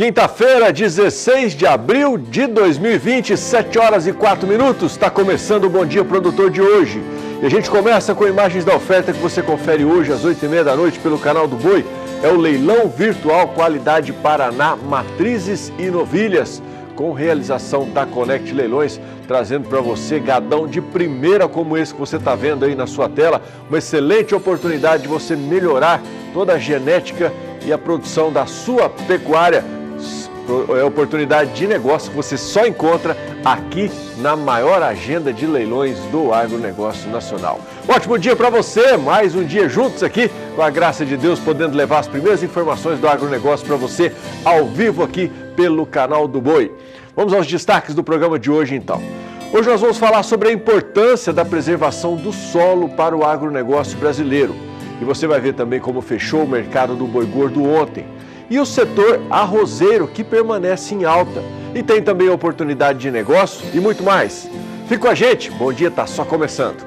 Quinta-feira, 16 de abril de 2020, 7 horas e 4 minutos. Está começando o Bom Dia Produtor de hoje. E a gente começa com imagens da oferta que você confere hoje às 8h30 da noite pelo canal do Boi. É o leilão virtual Qualidade Paraná Matrizes e Novilhas, com realização da Connect Leilões, trazendo para você gadão de primeira como esse que você está vendo aí na sua tela. Uma excelente oportunidade de você melhorar toda a genética e a produção da sua pecuária. É oportunidade de negócio que você só encontra aqui na maior agenda de leilões do agronegócio nacional. Ótimo dia para você, mais um dia juntos aqui, com a graça de Deus, podendo levar as primeiras informações do agronegócio para você ao vivo aqui pelo canal do Boi. Vamos aos destaques do programa de hoje então. Hoje nós vamos falar sobre a importância da preservação do solo para o agronegócio brasileiro. E você vai ver também como fechou o mercado do boi gordo ontem. E o setor arrozeiro, que permanece em alta. E tem também oportunidade de negócio e muito mais. Fique com a gente, Bom Dia está só começando.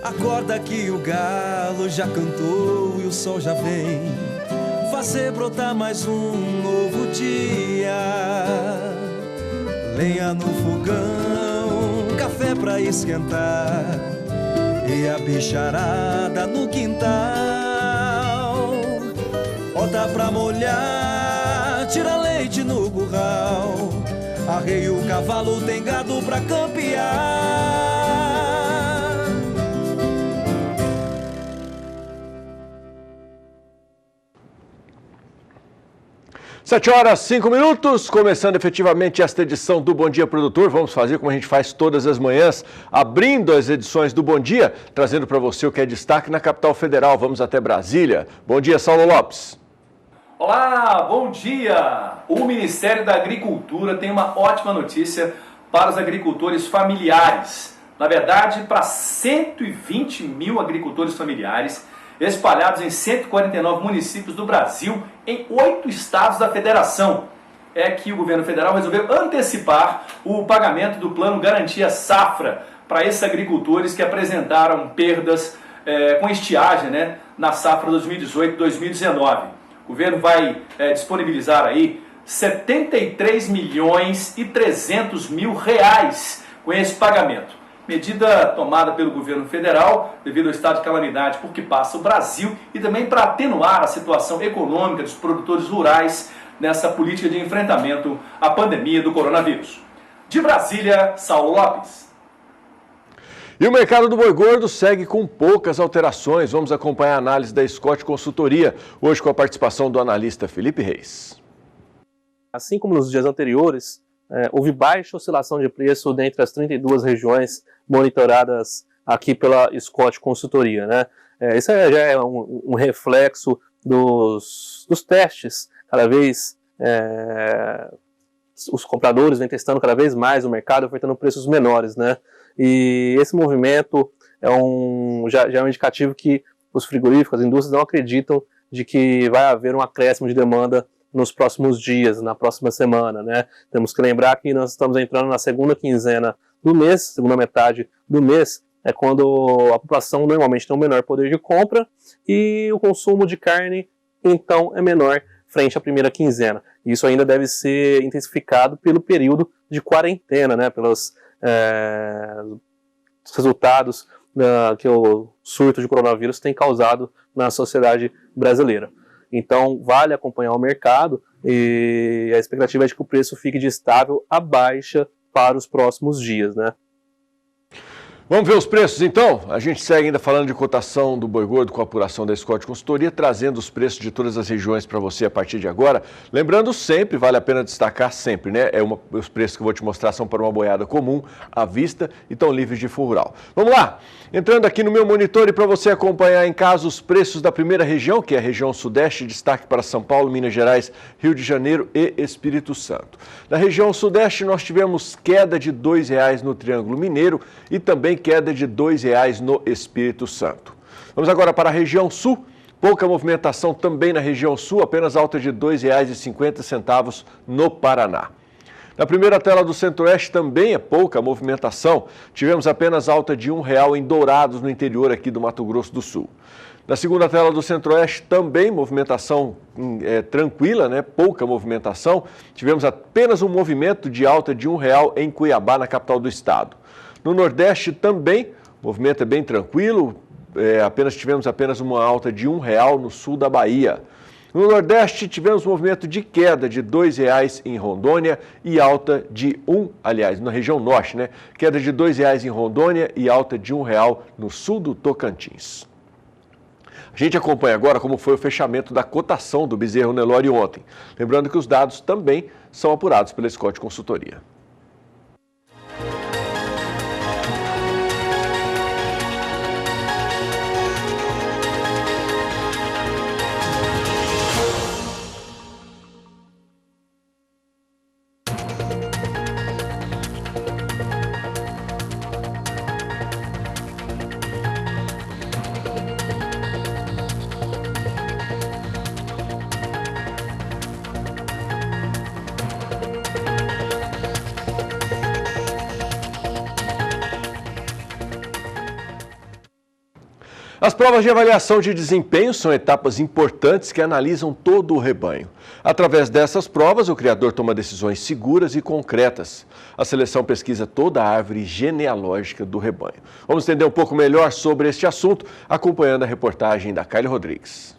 Acorda que o galo já cantou e o sol já vem fazer brotar mais um novo dia. Lenha no fogão, café pra esquentar e a bicharada no quintal. Horta pra molhar, tira leite no curral. Arreia o cavalo, tem gado pra campear. 7 horas, 5 minutos, começando efetivamente esta edição do Bom Dia Produtor. Vamos fazer como a gente faz todas as manhãs, abrindo as edições do Bom Dia, trazendo para você o que é destaque na capital federal. Vamos até Brasília. Bom dia, Saulo Lopes. Olá, bom dia! O Ministério da Agricultura tem uma ótima notícia para os agricultores familiares. Na verdade, para 120 mil agricultores familiares espalhados em 149 municípios do Brasil, em 8 estados da federação. É que o governo federal resolveu antecipar o pagamento do plano Garantia Safra para esses agricultores que apresentaram perdas com estiagem, na safra 2018-2019. O governo vai disponibilizar aí 73 milhões e 300 mil reais com esse pagamento. Medida tomada pelo governo federal devido ao estado de calamidade por que passa o Brasil e também para atenuar a situação econômica dos produtores rurais nessa política de enfrentamento à pandemia do coronavírus. De Brasília, Saulo Lopes. E o mercado do boi gordo segue com poucas alterações. Vamos acompanhar a análise da Scott Consultoria, hoje com a participação do analista Felipe Reis. Assim como nos dias anteriores, houve baixa oscilação de preço dentre as 32 regiões monitoradas aqui pela Scott Consultoria, Isso já é um reflexo dos testes. Cada vez os compradores vêm testando cada vez mais o mercado, ofertando preços menores, E esse movimento já é um indicativo que os frigoríficos, as indústrias não acreditam de que vai haver um acréscimo de demanda nos próximos dias, na próxima semana, Temos que lembrar que nós estamos entrando na segunda quinzena do mês, segunda metade do mês, é quando a população normalmente tem um menor poder de compra e o consumo de carne, então, é menor frente à primeira quinzena. Isso ainda deve ser intensificado pelo período de quarentena, pelos resultados que o surto de coronavírus tem causado na sociedade brasileira. Então, vale acompanhar o mercado e a expectativa é de que o preço fique de estável a baixa para os próximos dias, Vamos ver os preços então? A gente segue ainda falando de cotação do boi gordo com a apuração da Scott Consultoria, trazendo os preços de todas as regiões para você a partir de agora. Lembrando sempre, vale a pena destacar sempre, os preços que eu vou te mostrar são para uma boiada comum, à vista e estão livres de furo rural. Vamos lá! Entrando aqui no meu monitor e para você acompanhar em casa os preços da primeira região, que é a região Sudeste, destaque para São Paulo, Minas Gerais, Rio de Janeiro e Espírito Santo. Na região Sudeste nós tivemos queda de R$ 2,00 no Triângulo Mineiro e também queda de R$ 2,00 no Espírito Santo. Vamos agora para a região Sul. Pouca movimentação também na região Sul, apenas alta de R$ 2,50 no Paraná. Na primeira tela do Centro-Oeste também é pouca movimentação. Tivemos apenas alta de R$1 em Dourados, no interior aqui do Mato Grosso do Sul. Na segunda tela do Centro-Oeste também movimentação tranquila, né? Pouca movimentação. Tivemos apenas um movimento de alta de R$1 em Cuiabá, na capital do estado. No Nordeste também, o movimento é bem tranquilo. Tivemos apenas uma alta de R$1 no sul da Bahia. No Nordeste, tivemos um movimento de queda de R$2 em Rondônia e alta de na região Norte, né? Queda de R$2 em Rondônia e alta de R$1 no sul do Tocantins. A gente acompanha agora como foi o fechamento da cotação do bezerro Nelore ontem. Lembrando que os dados também são apurados pela Scott Consultoria. As provas de avaliação de desempenho são etapas importantes que analisam todo o rebanho. Através dessas provas, o criador toma decisões seguras e concretas. A seleção pesquisa toda a árvore genealógica do rebanho. Vamos entender um pouco melhor sobre este assunto, acompanhando a reportagem da Kylie Rodrigues.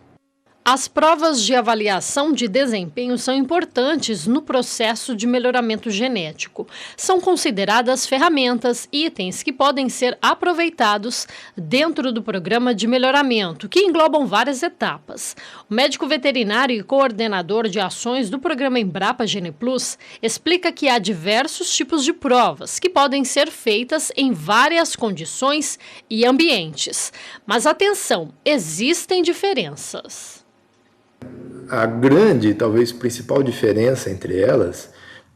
As provas de avaliação de desempenho são importantes no processo de melhoramento genético. São consideradas ferramentas, itens que podem ser aproveitados dentro do programa de melhoramento, que englobam várias etapas. O médico veterinário e coordenador de ações do programa Embrapa GenePlus explica que há diversos tipos de provas que podem ser feitas em várias condições e ambientes. Mas atenção, existem diferenças. A grande, talvez principal diferença entre elas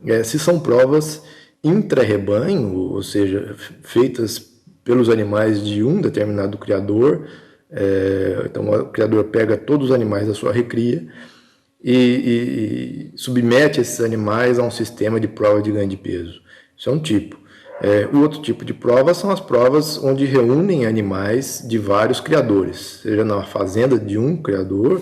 é se são provas intra-rebanho, ou seja, feitas pelos animais de um determinado criador. Então o criador pega todos os animais da sua recria e submete esses animais a um sistema de prova de ganho de peso. Isso é um tipo. O outro tipo de prova são as provas onde reúnem animais de vários criadores, seja na fazenda de um criador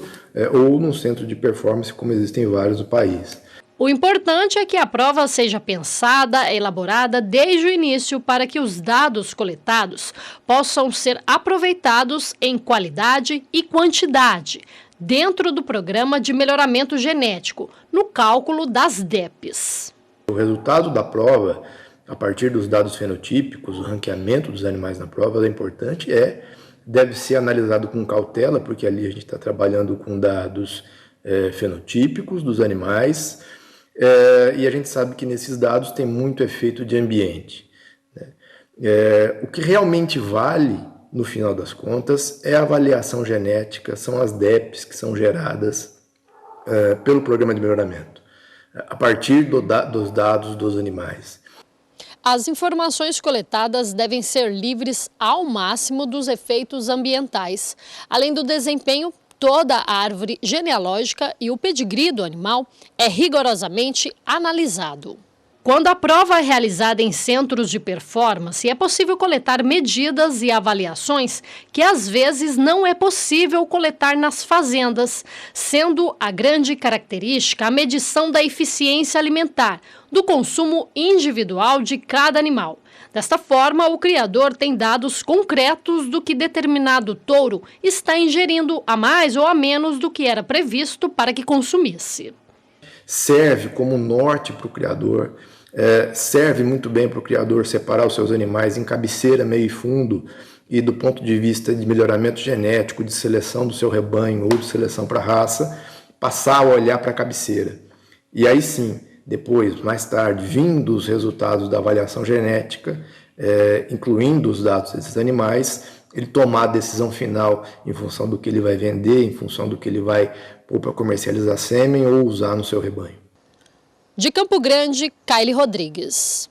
ou num centro de performance, como existem vários no país. O importante é que a prova seja pensada, elaborada desde o início para que os dados coletados possam ser aproveitados em qualidade e quantidade, dentro do programa de melhoramento genético, no cálculo das DEPs. O resultado da prova, a partir dos dados fenotípicos, o ranqueamento dos animais na prova é importante, deve ser analisado com cautela, porque ali a gente está trabalhando com dados fenotípicos dos animais, e a gente sabe que nesses dados tem muito efeito de ambiente. O que realmente vale, no final das contas, é a avaliação genética, são as DEPs que são geradas pelo programa de melhoramento, a partir dos dados dos animais. As informações coletadas devem ser livres ao máximo dos efeitos ambientais. Além do desempenho, toda a árvore genealógica e o pedigree do animal é rigorosamente analisado. Quando a prova é realizada em centros de performance, é possível coletar medidas e avaliações que às vezes não é possível coletar nas fazendas, sendo a grande característica a medição da eficiência alimentar, do consumo individual de cada animal. Desta forma, o criador tem dados concretos do que determinado touro está ingerindo a mais ou a menos do que era previsto para que consumisse. Serve como norte para o criador, serve muito bem para o criador separar os seus animais em cabeceira, meio e fundo, e do ponto de vista de melhoramento genético, de seleção do seu rebanho ou de seleção para raça, passar a olhar para a cabeceira. E aí sim, depois, mais tarde, vindo os resultados da avaliação genética, incluindo os dados desses animais, ele tomar a decisão final em função do que ele vai vender, em função do que ele vai pôr para comercializar sêmen ou usar no seu rebanho. De Campo Grande, Kylie Rodrigues.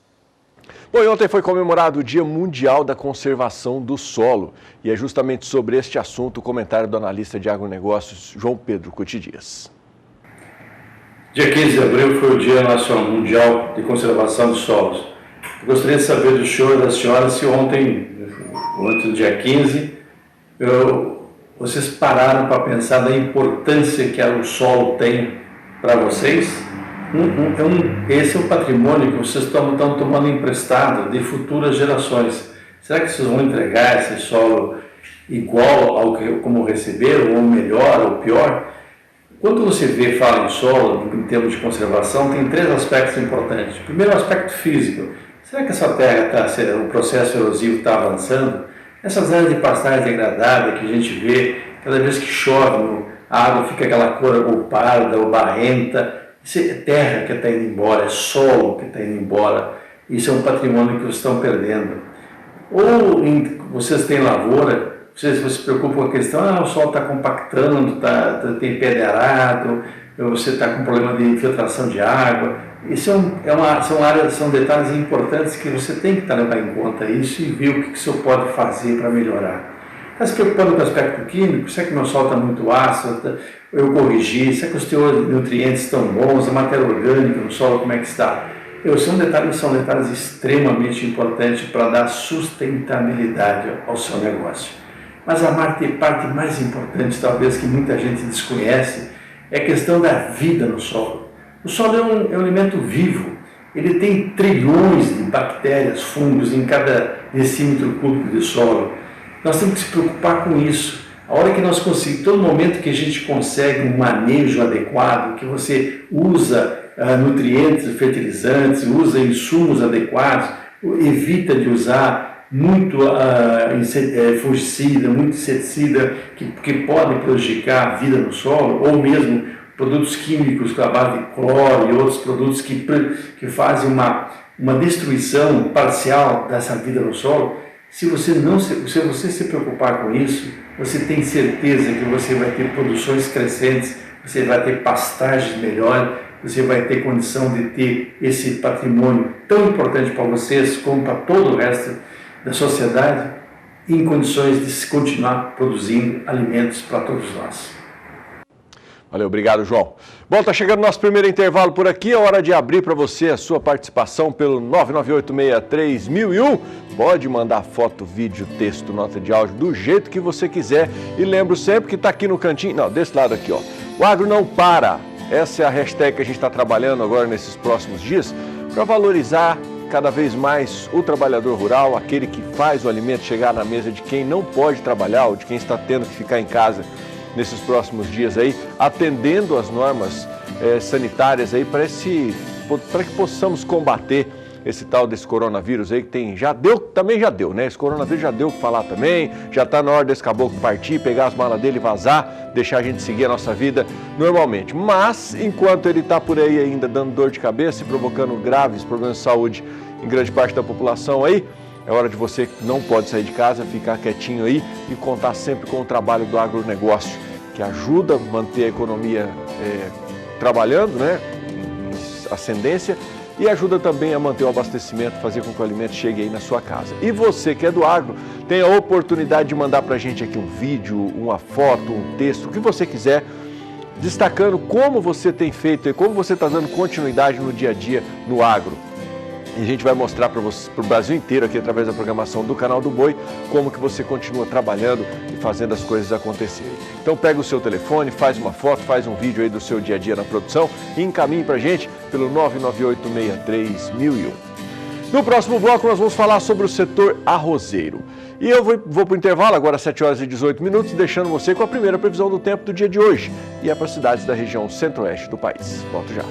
Bom, e ontem foi comemorado o Dia Mundial da Conservação do Solo. E é justamente sobre este assunto o comentário do analista de agronegócios João Pedro Cotidias. Dia 15 de abril foi o Dia Nacional Mundial de Conservação dos Solos. Eu gostaria de saber do senhor e da senhora se ontem, no dia 15, vocês pararam para pensar na importância que o solo tem para vocês. Esse é o patrimônio que vocês estão tomando emprestado de futuras gerações. Será que vocês vão entregar esse solo igual ao que como receberam, ou melhor, ou pior? Quando você fala em solo, em termos de conservação, tem 3 aspectos importantes. Primeiro, o aspecto físico. Será que essa terra, o processo erosivo está avançando? Essas áreas de pastagem degradada que a gente vê, cada vez que chove, a água fica aquela cor ou parda ou barrenta. Isso é terra que está indo embora, é solo que está indo embora. Isso é um patrimônio que vocês estão perdendo. Ou vocês têm lavoura, vocês se preocupam com a questão, o solo está compactando, tem peneirado, você está com problema de infiltração de água. Isso são detalhes importantes que você tem que levar em conta isso e ver o que o senhor pode fazer para melhorar. Está se preocupando com o aspecto químico? Será que meu solo está muito ácido? Eu corrigi? Será que os teores de nutrientes estão bons? A matéria orgânica no solo, como é que está? São detalhes extremamente importantes para dar sustentabilidade ao seu negócio. Mas a parte mais importante, talvez, que muita gente desconhece, é a questão da vida no solo. O solo é um elemento vivo. Ele tem trilhões de bactérias, fungos em cada decímetro cúbico de solo. Nós temos que se preocupar com isso. A hora que nós conseguimos, todo momento que a gente consegue um manejo adequado, que você usa nutrientes, fertilizantes, usa insumos adequados, evita de usar muito fungicida, muito inseticida que pode prejudicar a vida no solo, ou mesmo produtos químicos à base de cloro e outros produtos que fazem uma destruição parcial dessa vida no solo. Se você se preocupar com isso, você tem certeza que você vai ter produções crescentes, você vai ter pastagens melhores, você vai ter condição de ter esse patrimônio tão importante para vocês como para todo o resto da sociedade, em condições de se continuar produzindo alimentos para todos nós. Valeu, obrigado, João. Bom, está chegando o nosso primeiro intervalo por aqui. É hora de abrir para você a sua participação pelo 998631001. Pode mandar foto, vídeo, texto, nota de áudio, do jeito que você quiser. E lembro sempre que está aqui no cantinho, não, desse lado aqui, ó. O agro não para. Essa é a hashtag que a gente está trabalhando agora nesses próximos dias para valorizar cada vez mais o trabalhador rural, aquele que faz o alimento chegar na mesa de quem não pode trabalhar ou de quem está tendo que ficar em casa nesses próximos dias aí, atendendo as normas sanitárias aí para que possamos combater esse tal desse coronavírus aí que também já deu, né? Esse coronavírus já deu o que falar também, já está na hora desse caboclo partir, pegar as malas dele e vazar, deixar a gente seguir a nossa vida normalmente. Mas, enquanto ele está por aí ainda dando dor de cabeça e provocando graves problemas de saúde em grande parte da população aí, é hora de você que não pode sair de casa, ficar quietinho aí e contar sempre com o trabalho do agronegócio, que ajuda a manter a economia trabalhando, né, em ascendência, e ajuda também a manter o abastecimento, fazer com que o alimento chegue aí na sua casa. E você que é do agro, tem a oportunidade de mandar para a gente aqui um vídeo, uma foto, um texto, o que você quiser, destacando como você tem feito e como você está dando continuidade no dia a dia no agro. E a gente vai mostrar para o Brasil inteiro aqui através da programação do Canal do Boi como que você continua trabalhando e fazendo as coisas acontecerem. Então pega o seu telefone, faz uma foto, faz um vídeo aí do seu dia a dia na produção e encaminhe para a gente pelo 998631001. No próximo bloco nós vamos falar sobre o setor arrozeiro. E eu vou para o intervalo agora às 7h18, deixando você com a primeira previsão do tempo do dia de hoje. E é para cidades da região centro-oeste do país. Volto já.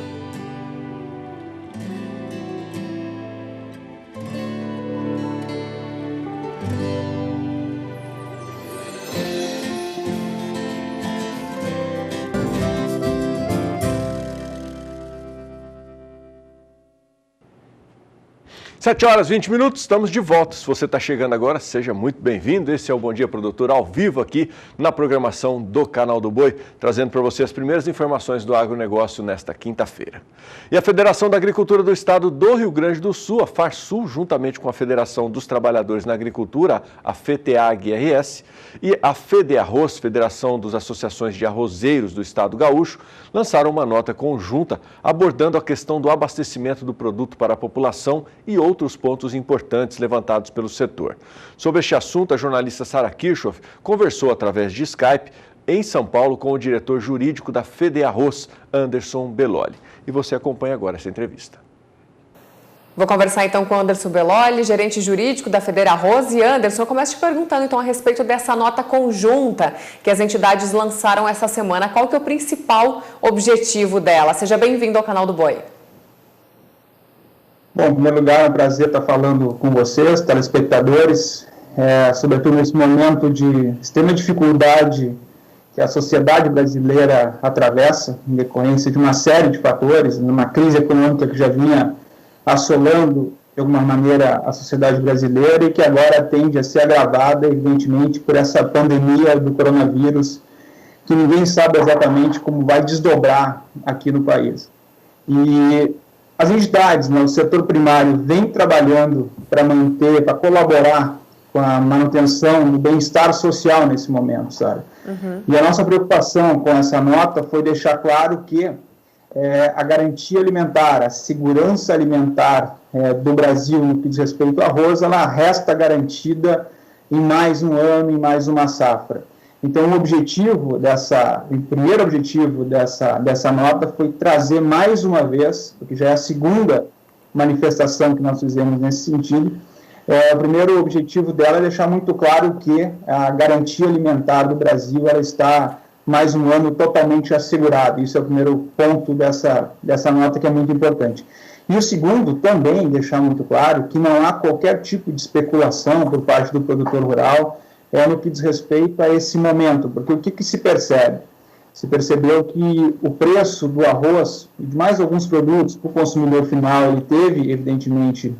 7 horas e 20 minutos, estamos de volta. Se você está chegando agora, seja muito bem-vindo. Esse é o Bom Dia Produtor ao vivo aqui na programação do Canal do Boi, trazendo para você as primeiras informações do agronegócio nesta quinta-feira. E a Federação da Agricultura do Estado do Rio Grande do Sul, a FARSUL, juntamente com a Federação dos Trabalhadores na Agricultura, a FETEAG-RS, e a FEDEARROZ, Federação das Associações de Arrozeiros do Estado Gaúcho, lançaram uma nota conjunta abordando a questão do abastecimento do produto para a população e outros pontos importantes levantados pelo setor. Sobre este assunto, a jornalista Sara Kirchhoff conversou através de Skype em São Paulo com o diretor jurídico da FEDEARROZ, Anderson Belloli. E você acompanha agora essa entrevista. Vou conversar então com o Anderson Belloli, gerente jurídico da FEDEARROZ. E Anderson, eu começo te perguntando então a respeito dessa nota conjunta que as entidades lançaram essa semana. Qual que é o principal objetivo dela? Seja bem-vindo ao Canal do Boi. Bom, em primeiro lugar, é um prazer estar falando com vocês, telespectadores, sobretudo nesse momento de extrema dificuldade que a sociedade brasileira atravessa, em decorrência de uma série de fatores, numa crise econômica que já vinha assolando, de alguma maneira, a sociedade brasileira e que agora tende a ser agravada, evidentemente, por essa pandemia do coronavírus, que ninguém sabe exatamente como vai desdobrar aqui no país. E as entidades, o setor primário, vem trabalhando para manter, para colaborar com a manutenção do bem-estar social nesse momento, sabe? E a nossa preocupação com essa nota foi deixar claro que a garantia alimentar, a segurança alimentar do Brasil no que diz respeito ao arroz, ela resta garantida em mais um ano, em mais uma safra. Então, o primeiro objetivo dessa nota foi trazer mais uma vez, porque já é a segunda manifestação que nós fizemos nesse sentido, o primeiro objetivo dela é deixar muito claro que a garantia alimentar do Brasil ela está mais um ano totalmente assegurado. Isso é o primeiro ponto dessa nota que é muito importante. E o segundo, também deixar muito claro que não há qualquer tipo de especulação por parte do produtor rural no que diz respeito a esse momento, porque o que se percebe? Se percebeu que o preço do arroz e de mais alguns produtos para o consumidor final, ele teve, evidentemente,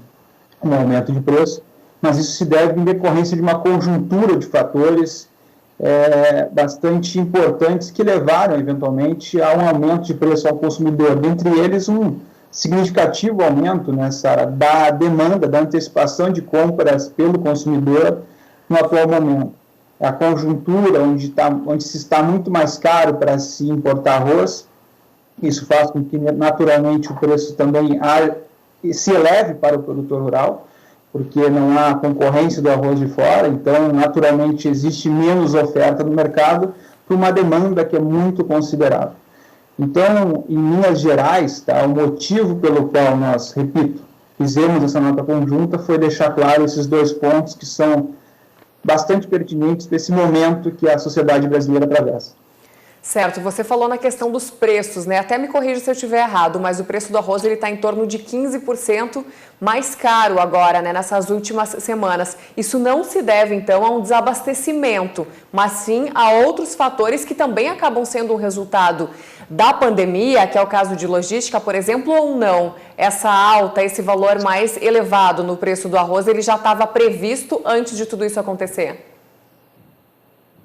um aumento de preço, mas isso se deve em decorrência de uma conjuntura de fatores bastante importantes que levaram, eventualmente, a um aumento de preço ao consumidor. Dentre eles, um significativo aumento, Sara, da demanda, da antecipação de compras pelo consumidor no atual momento. A conjuntura onde se está muito mais caro para se importar arroz, isso faz com que, naturalmente, o preço também se eleve para o produtor rural, porque não há concorrência do arroz de fora, então, naturalmente, existe menos oferta no mercado para uma demanda que é muito considerável. Então, em linhas gerais, o motivo pelo qual nós, repito, fizemos essa nota conjunta foi deixar claro esses dois pontos que são bastante pertinentes desse momento que a sociedade brasileira atravessa. Certo, você falou na questão dos preços, Até me corrija se eu estiver errado, mas o preço do arroz está em torno de 15% mais caro agora, nessas últimas semanas. Isso não se deve, então, a um desabastecimento, mas sim a outros fatores que também acabam sendo um resultado da pandemia, que é o caso de logística, por exemplo, ou não? Essa alta, esse valor mais elevado no preço do arroz, ele já estava previsto antes de tudo isso acontecer?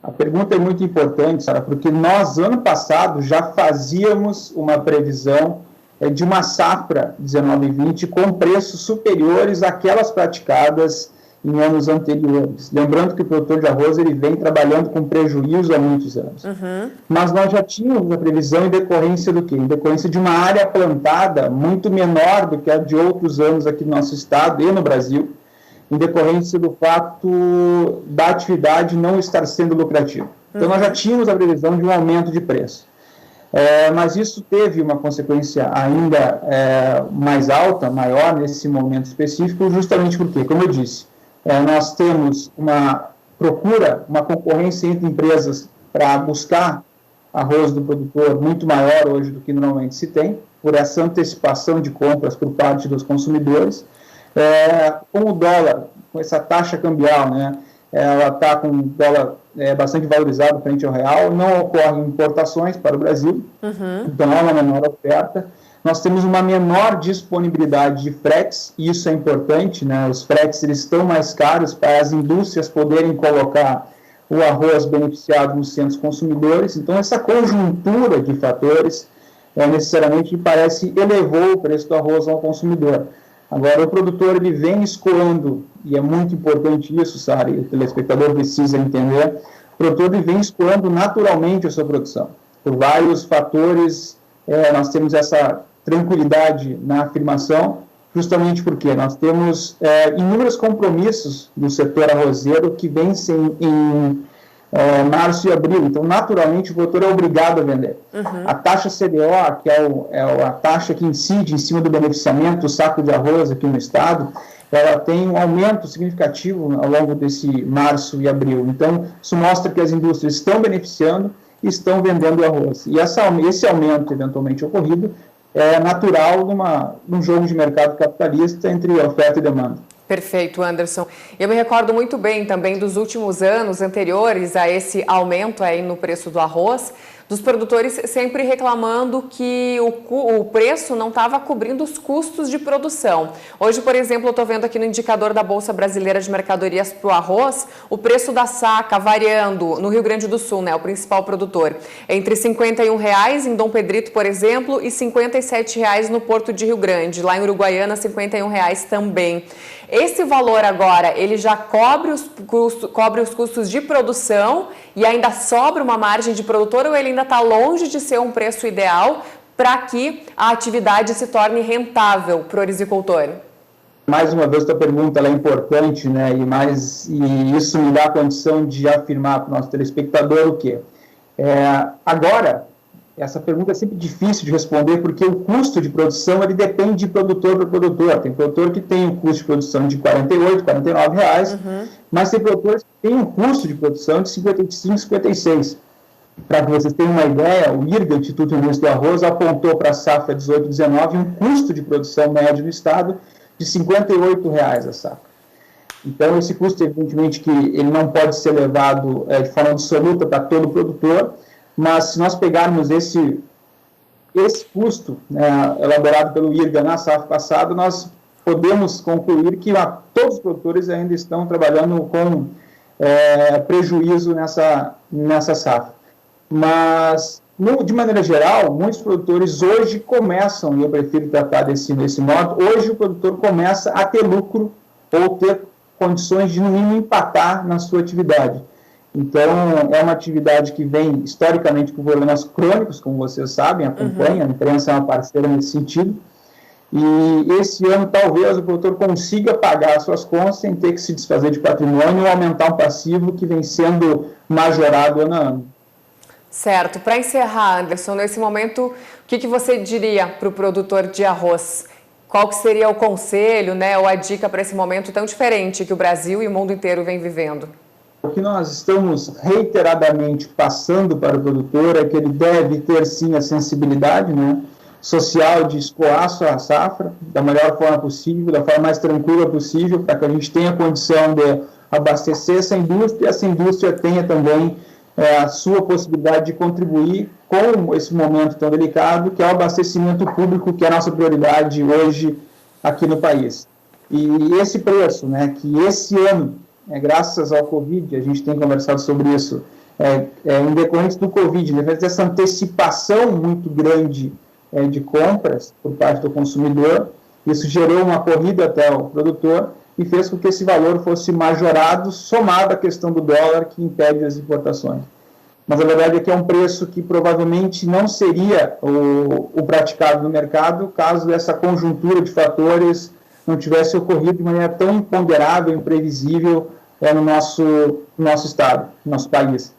A pergunta é muito importante, Sara, porque nós, ano passado, já fazíamos uma previsão de uma safra 19 e 20 com preços superiores àquelas praticadas em anos anteriores. Lembrando que o produtor de arroz ele vem trabalhando com prejuízo há muitos anos. Mas nós já tínhamos a previsão em decorrência do quê? Em decorrência de uma área plantada muito menor do que a de outros anos aqui no nosso estado e no Brasil, em decorrência do fato da atividade não estar sendo lucrativa. Então, nós já tínhamos a previsão de um aumento de preço. Mas isso teve uma consequência ainda mais alta, maior, nesse momento específico, justamente porque, como eu disse, nós temos uma procura, uma concorrência entre empresas para buscar arroz do produtor muito maior hoje do que normalmente se tem, por essa antecipação de compras por parte dos consumidores. Com o dólar, com essa taxa cambial, ela está com o dólar bastante valorizado frente ao real, não ocorrem importações para o Brasil, então há uma menor oferta, Nós temos uma menor disponibilidade de fretes, e isso é importante, né? Os fretes eles estão mais caros para as indústrias poderem colocar o arroz beneficiado nos centros consumidores. Então, essa conjuntura de fatores necessariamente parece elevou o preço do arroz ao consumidor. Agora, o produtor ele vem escoando, e é muito importante isso, Sara, e o telespectador precisa entender, o produtor ele vem escoando naturalmente a sua produção. Por vários fatores, nós temos essa tranquilidade na afirmação, justamente porque nós temos inúmeros compromissos do setor arrozeiro que vencem em março e abril. Então, naturalmente, o produtor é obrigado a vender. A taxa CDO, que é a taxa que incide em cima do beneficiamento do saco de arroz aqui no estado, ela tem um aumento significativo ao longo desse março e abril. Então, isso mostra que as indústrias estão beneficiando e estão vendendo arroz. E esse aumento, eventualmente ocorrido, é natural num jogo de mercado capitalista entre oferta e demanda. Perfeito, Anderson. Eu me recordo muito bem também dos últimos anos anteriores a esse aumento aí no preço do arroz, dos produtores sempre reclamando que o preço não estava cobrindo os custos de produção. Hoje, por exemplo, eu estou vendo aqui no indicador da Bolsa Brasileira de Mercadorias para o arroz, o preço da saca variando no Rio Grande do Sul, né, o principal produtor, entre R$ 51,00 em Dom Pedrito, por exemplo, e R$ 57,00 no Porto de Rio Grande. Lá em Uruguaiana, R$ 51,00 também. Esse valor agora, ele já cobre os custos de produção e ainda sobra uma margem de produtor, ou ele ainda está longe de ser um preço ideal para que a atividade se torne rentável para o agricultor? Mais uma vez, a tua pergunta ela é importante, né? E isso me dá a condição de afirmar para o nosso telespectador o quê? Agora, essa pergunta é sempre difícil de responder, porque o custo de produção ele depende de produtor para produtor. Tem produtor que tem um custo de produção de R$ 48, R$ 49,00, mas tem produtores que têm um custo de produção de R$ 55, R$ 56. Para que vocês tenham uma ideia, o IRGA, Instituto Rio Grande do Arroz, apontou para a safra 18/19 um custo de produção médio no estado de R$ 58,00 a safra. Então, esse custo, evidentemente, que ele não pode ser levado de forma absoluta para todo produtor, mas se nós pegarmos esse custo elaborado pelo IRGA na safra passada, nós podemos concluir que todos os produtores ainda estão trabalhando com prejuízo nessa safra. Mas, de maneira geral, muitos produtores hoje começam, e eu prefiro tratar desse modo, hoje o produtor começa a ter lucro ou ter condições de, no mínimo, empatar na sua atividade. Então, é uma atividade que vem, historicamente, com problemas crônicos, como vocês sabem, acompanha, a imprensa é uma parceira nesse sentido, e esse ano, talvez, o produtor consiga pagar as suas contas sem ter que se desfazer de patrimônio ou aumentar um passivo que vem sendo majorado ano a ano. Certo. Para encerrar, Anderson, nesse momento, o que você diria para o produtor de arroz? Qual que seria o conselho, né, ou a dica para esse momento tão diferente que o Brasil e o mundo inteiro vem vivendo? O que nós estamos reiteradamente passando para o produtor é que ele deve ter, sim, a sensibilidade, né, social de escoar a sua safra da melhor forma possível, da forma mais tranquila possível, para que a gente tenha condição de abastecer essa indústria e essa indústria tenha também a sua possibilidade de contribuir com esse momento tão delicado, que é o abastecimento público, que é a nossa prioridade hoje aqui no país. E esse preço, né, que esse ano, graças ao Covid, a gente tem conversado sobre isso, em decorrência do Covid, né, dessa antecipação muito grande de compras por parte do consumidor, isso gerou uma corrida até o produtor e fez com que esse valor fosse majorado, somado à questão do dólar, que impede as importações. Mas a verdade é que é um preço que provavelmente não seria o praticado no mercado caso essa conjuntura de fatores não tivesse ocorrido de maneira tão imponderável, imprevisível no nosso estado, no nosso país.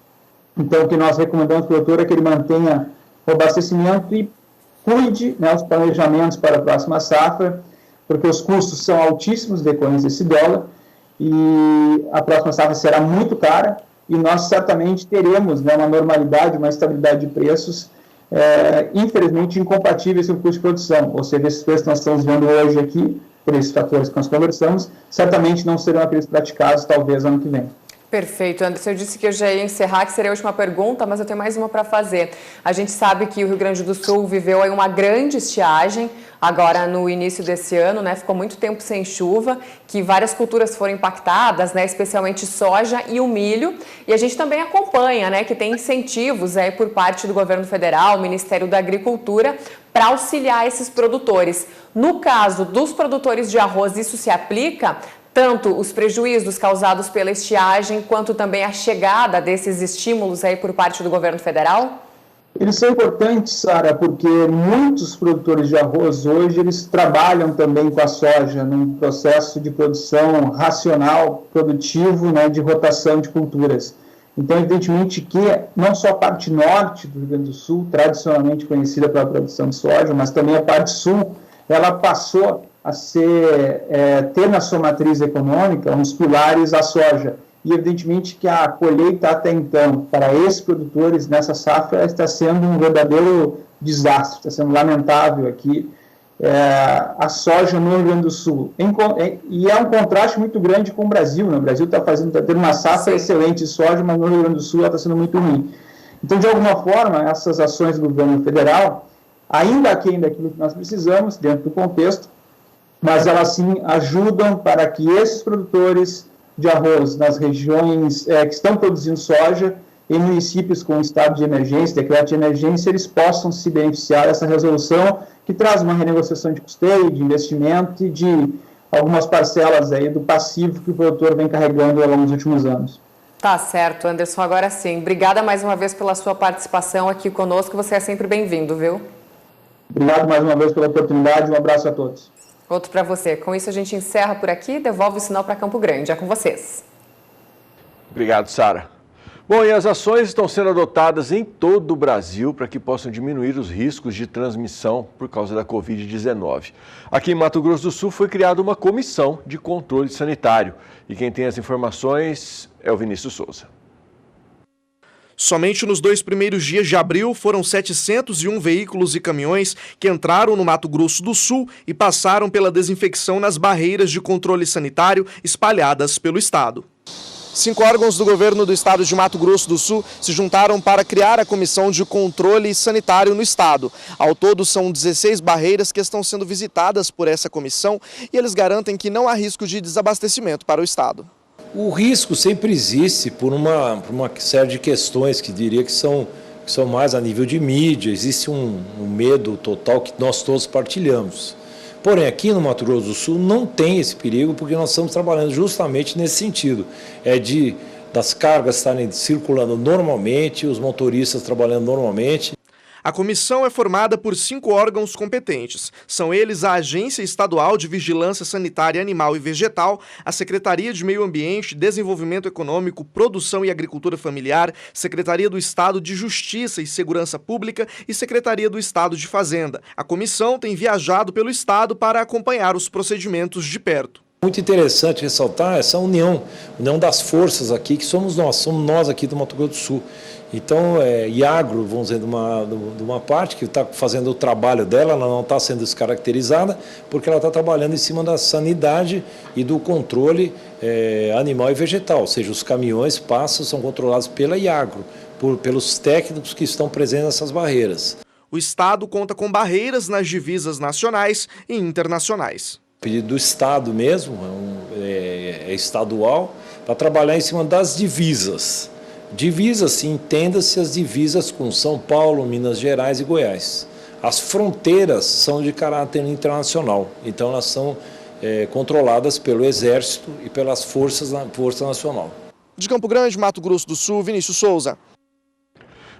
Então, o que nós recomendamos para o produtor é que ele mantenha o abastecimento e cuide, né, os planejamentos para a próxima safra, porque os custos são altíssimos decorrentes desse dólar e a próxima safra será muito cara e nós certamente teremos, né, uma normalidade, uma estabilidade de preços, infelizmente, incompatíveis com o custo de produção. Ou seja, esses preços que nós estamos vendo hoje aqui, por esses fatores que nós conversamos, certamente não serão aqueles praticados, talvez, ano que vem. Perfeito, Anderson. Eu disse que eu já ia encerrar, que seria a última pergunta, mas eu tenho mais uma para fazer. A gente sabe que o Rio Grande do Sul viveu aí uma grande estiagem agora no início desse ano, né? Ficou muito tempo sem chuva, que várias culturas foram impactadas, né? Especialmente soja e o milho. E a gente também acompanha, né? Que tem incentivos aí por parte do governo federal, Ministério da Agricultura, para auxiliar esses produtores. No caso dos produtores de arroz, isso se aplica? Tanto os prejuízos causados pela estiagem, quanto também a chegada desses estímulos aí por parte do governo federal? Eles são importantes, Sara, porque muitos produtores de arroz hoje, eles trabalham também com a soja num processo de produção racional, produtivo, né, de rotação de culturas. Então, evidentemente que não só a parte norte do Rio Grande do Sul, tradicionalmente conhecida pela produção de soja, mas também a parte sul, ela passou a ter na sua matriz econômica uns pilares a soja. E, evidentemente, que a colheita até então, para esses produtores nessa safra, está sendo um verdadeiro desastre, está sendo lamentável aqui a soja no Rio Grande do Sul. E é um contraste muito grande com o Brasil, né? O Brasil está tendo uma safra excelente de soja, mas no Rio Grande do Sul ela está sendo muito ruim. Então, de alguma forma, essas ações do governo federal, ainda aquém daquilo que nós precisamos, dentro do contexto, mas elas sim ajudam para que esses produtores de arroz nas regiões que estão produzindo soja, em municípios com estado de emergência, decreto de emergência, eles possam se beneficiar dessa resolução que traz uma renegociação de custeio, de investimento e de algumas parcelas aí do passivo que o produtor vem carregando ao longo dos últimos anos. Tá certo, Anderson, agora sim. Obrigada mais uma vez pela sua participação aqui conosco, você é sempre bem-vindo, viu? Obrigado mais uma vez pela oportunidade, um abraço a todos. Outro para você. Com isso a gente encerra por aqui, devolve o sinal para Campo Grande. É com vocês. Obrigado, Sara. Bom, e as ações estão sendo adotadas em todo o Brasil para que possam diminuir os riscos de transmissão por causa da Covid-19. Aqui em Mato Grosso do Sul foi criada uma comissão de controle sanitário. E quem tem as informações é o Vinícius Souza. Somente nos 2 primeiros dias de abril foram 701 veículos e caminhões que entraram no Mato Grosso do Sul e passaram pela desinfecção nas barreiras de controle sanitário espalhadas pelo estado. 5 órgãos do governo do estado de Mato Grosso do Sul se juntaram para criar a Comissão de Controle Sanitário no estado. Ao todo, são 16 barreiras que estão sendo visitadas por essa comissão e eles garantem que não há risco de desabastecimento para o estado. O risco sempre existe por uma série de questões que diria que são mais a nível de mídia, existe um medo total que nós todos partilhamos. Porém, aqui no Mato Grosso do Sul não tem esse perigo porque nós estamos trabalhando justamente nesse sentido, das cargas estarem circulando normalmente, os motoristas trabalhando normalmente. A comissão é formada por 5 órgãos competentes. São eles a Agência Estadual de Vigilância Sanitária Animal e Vegetal, a Secretaria de Meio Ambiente, Desenvolvimento Econômico, Produção e Agricultura Familiar, Secretaria do Estado de Justiça e Segurança Pública e Secretaria do Estado de Fazenda. A comissão tem viajado pelo estado para acompanhar os procedimentos de perto. Muito interessante ressaltar essa união das forças aqui, que somos nós aqui do Mato Grosso do Sul. Então, Iagro, vamos dizer, de uma parte que está fazendo o trabalho dela, ela não está sendo descaracterizada, porque ela está trabalhando em cima da sanidade e do controle animal e vegetal, ou seja, os caminhões são controlados pela Iagro, pelos técnicos que estão presentes nessas barreiras. O estado conta com barreiras nas divisas nacionais e internacionais. O pedido do estado mesmo, é estadual, para trabalhar em cima das divisas. Divisas, entenda-se as divisas com São Paulo, Minas Gerais e Goiás. As fronteiras são de caráter internacional, então elas são controladas pelo Exército e pelas Força Nacional. De Campo Grande, Mato Grosso do Sul, Vinícius Souza.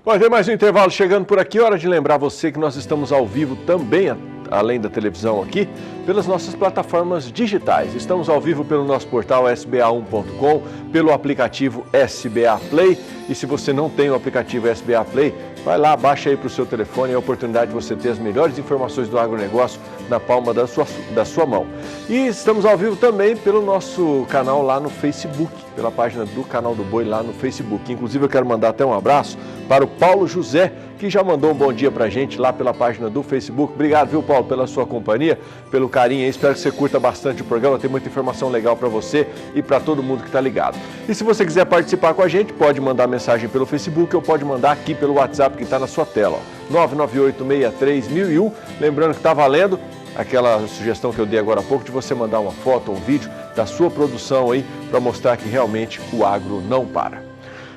Bom, tem mais um intervalo chegando por aqui. Hora de lembrar você que nós estamos ao vivo também, além da televisão aqui, pelas nossas plataformas digitais. Estamos ao vivo pelo nosso portal sba1.com, pelo aplicativo SBA Play. E se você não tem o aplicativo SBA Play, vai lá, baixa aí para o seu telefone, é a oportunidade de você ter as melhores informações do agronegócio na palma da sua mão. E estamos ao vivo também pelo nosso canal lá no Facebook, pela página do Canal do Boi lá no Facebook. Inclusive eu quero mandar até um abraço para o Paulo José, que já mandou um bom dia pra gente lá pela página do Facebook. Obrigado, viu, Paulo, pela sua companhia, pelo carinho aí. Espero que você curta bastante o programa, tem muita informação legal para você e para todo mundo que está ligado. E se você quiser participar com a gente, pode mandar mensagem pelo Facebook ou pode mandar aqui pelo WhatsApp que está na sua tela, ó, 998-63-1001. Lembrando que está valendo aquela sugestão que eu dei agora há pouco de você mandar uma foto ou um vídeo da sua produção aí para mostrar que realmente o agro não para.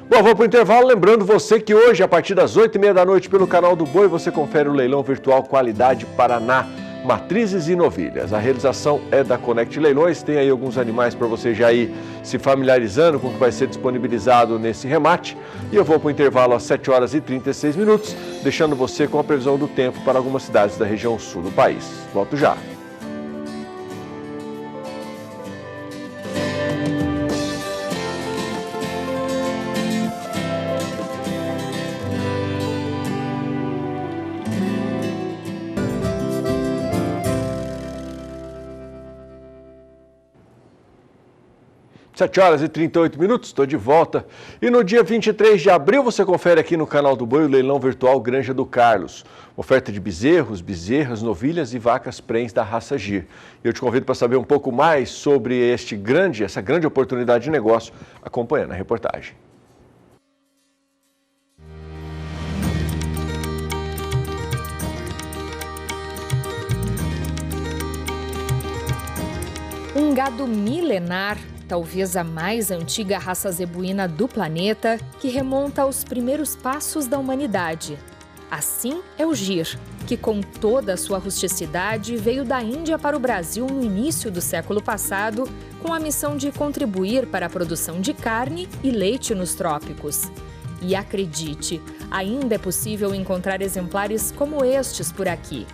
Bom, vamos para o intervalo, lembrando você que hoje, a partir das 8h30 da noite, pelo canal do Boi, você confere o leilão virtual Qualidade Paraná, matrizes e novilhas. A realização é da Connect Leilões, tem aí alguns animais para você já ir se familiarizando com o que vai ser disponibilizado nesse remate. E eu vou para o intervalo às 7h36, deixando você com a previsão do tempo para algumas cidades da região sul do país. Volto já. Sete horas e 38 minutos, estou de volta. E no dia 23 de abril você confere aqui no canal do Boi o leilão virtual Granja do Carlos. Oferta de bezerros, bezerras, novilhas e vacas prens da raça Gir. Eu te convido para saber um pouco mais sobre essa grande oportunidade de negócio, acompanhando a reportagem. Um gado milenar, talvez a mais antiga raça zebuína do planeta, que remonta aos primeiros passos da humanidade. Assim é o Gir, que com toda a sua rusticidade veio da Índia para o Brasil no início do século passado, com a missão de contribuir para a produção de carne e leite nos trópicos. E acredite, ainda é possível encontrar exemplares como estes por aqui.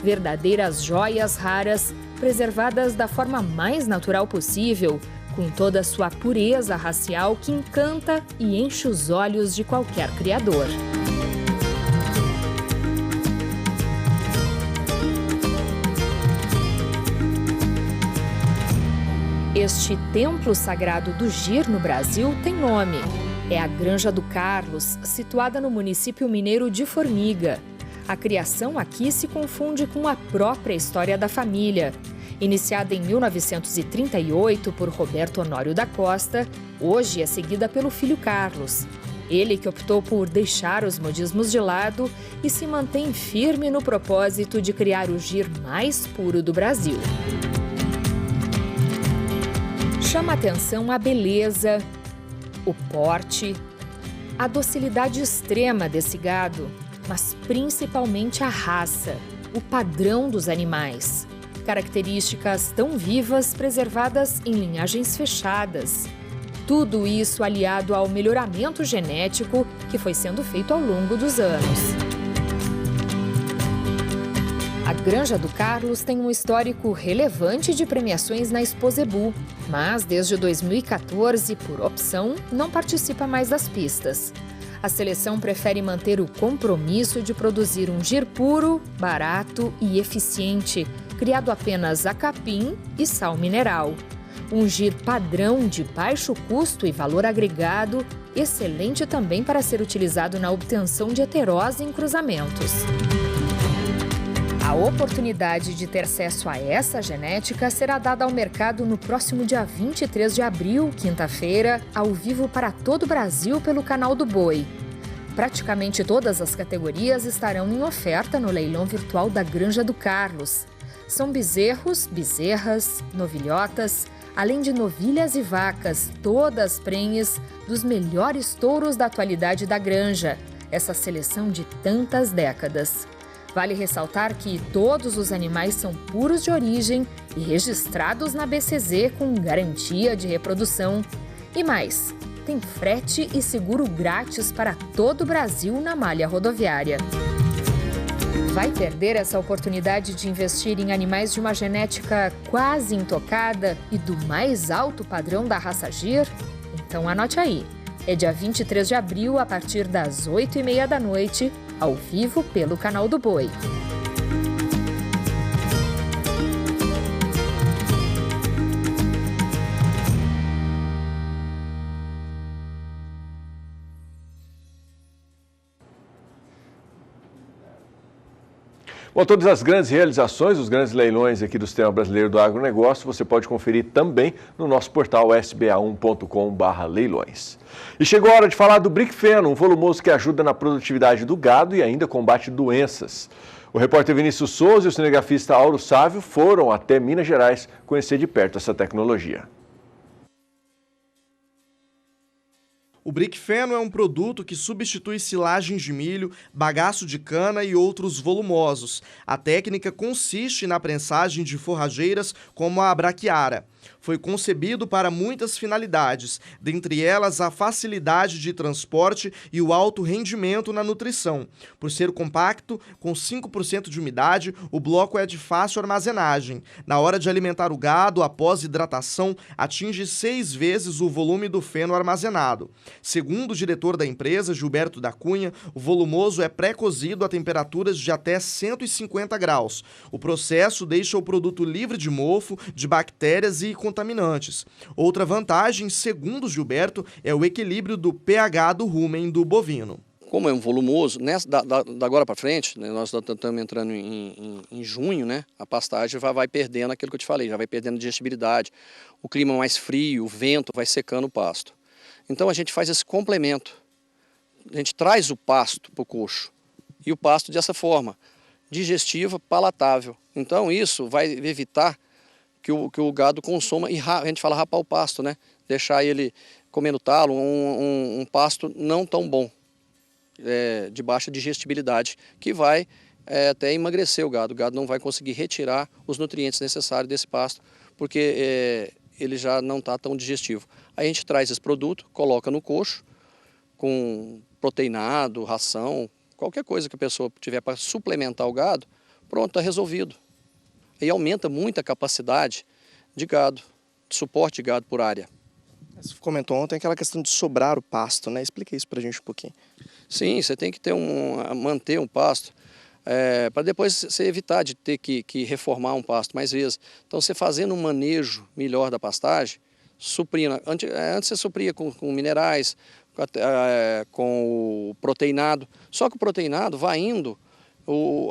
Verdadeiras joias raras, preservadas da forma mais natural possível, com toda a sua pureza racial que encanta e enche os olhos de qualquer criador. Este templo sagrado do Gir no Brasil tem nome. É a Granja do Carlos, situada no município mineiro de Formiga. A criação aqui se confunde com a própria história da família. Iniciada em 1938 por Roberto Honório da Costa, hoje é seguida pelo filho Carlos. Ele que optou por deixar os modismos de lado e se mantém firme no propósito de criar o Gir mais puro do Brasil. Chama atenção a beleza, o porte, a docilidade extrema desse gado, mas principalmente a raça, o padrão dos animais. Características tão vivas preservadas em linhagens fechadas. Tudo isso aliado ao melhoramento genético que foi sendo feito ao longo dos anos. A Granja do Carlos tem um histórico relevante de premiações na Expo Zebu, mas desde 2014, por opção, não participa mais das pistas. A seleção prefere manter o compromisso de produzir um Gir puro, barato e eficiente, criado apenas a capim e sal mineral. Um Gir padrão de baixo custo e valor agregado, excelente também para ser utilizado na obtenção de heterose em cruzamentos. A oportunidade de ter acesso a essa genética será dada ao mercado no próximo dia 23 de abril, quinta-feira, ao vivo para todo o Brasil pelo canal do Boi. Praticamente todas as categorias estarão em oferta no leilão virtual da Granja do Carlos. São bezerros, bezerras, novilhotas, além de novilhas e vacas, todas prenhes dos melhores touros da atualidade da granja, essa seleção de tantas décadas. Vale ressaltar que todos os animais são puros de origem e registrados na BCZ com garantia de reprodução. E mais, tem frete e seguro grátis para todo o Brasil na malha rodoviária. Vai perder essa oportunidade de investir em animais de uma genética quase intocada e do mais alto padrão da raça Gir? Então anote aí. É dia 23 de abril, a partir das 8h30 da noite, ao vivo pelo canal do Boi. Bom, todas as grandes realizações, os grandes leilões aqui do Sistema Brasileiro do Agronegócio, você pode conferir também no nosso portal sba1.com/leilões. E chegou a hora de falar do Briquefeno, um volumoso que ajuda na produtividade do gado e ainda combate doenças. O repórter Vinícius Souza e o cinegrafista Auro Sávio foram até Minas Gerais conhecer de perto essa tecnologia. O Briquefeno é um produto que substitui silagens de milho, bagaço de cana e outros volumosos. A técnica consiste na prensagem de forrageiras como a braquiara. Foi concebido para muitas finalidades, dentre elas a facilidade de transporte e o alto rendimento na nutrição. Por ser compacto, com 5% de umidade, o bloco é de fácil armazenagem. Na hora de alimentar o gado, após hidratação, atinge 6 vezes o volume do feno armazenado. Segundo o diretor da empresa, Gilberto da Cunha, o volumoso é pré-cozido a temperaturas de até 150 graus. O processo deixa o produto livre de mofo, de bactérias e contaminantes. Outra vantagem, segundo Gilberto, é o equilíbrio do pH do rumen do bovino. Como é um volumoso, da agora para frente, né, nós estamos entrando em junho, né, a pastagem vai perdendo aquilo que eu te falei, já vai perdendo digestibilidade. O clima mais frio, o vento vai secando o pasto. Então a gente faz esse complemento. A gente traz o pasto para o coxo. E o pasto dessa forma, digestiva, palatável. Então isso vai evitar que o gado consuma, e a gente fala rapar o pasto, né? Deixar ele comendo talo, um pasto não tão bom, de baixa digestibilidade, que vai até emagrecer o gado. O gado não vai conseguir retirar os nutrientes necessários desse pasto, porque ele já não está tão digestivo. Aí a gente traz esse produto, coloca no coxo, com proteinado, ração, qualquer coisa que a pessoa tiver para suplementar o gado, pronto, está resolvido. E aumenta muito a capacidade de gado, de suporte de gado por área. Você comentou ontem aquela questão de sobrar o pasto, né? Explica isso para a gente um pouquinho. Sim, você tem que manter um pasto, para depois você evitar de ter que reformar um pasto mais vezes. Então, você fazendo um manejo melhor da pastagem, suprindo. Antes você supria com minerais, com o proteinado. Só que o proteinado vai indo,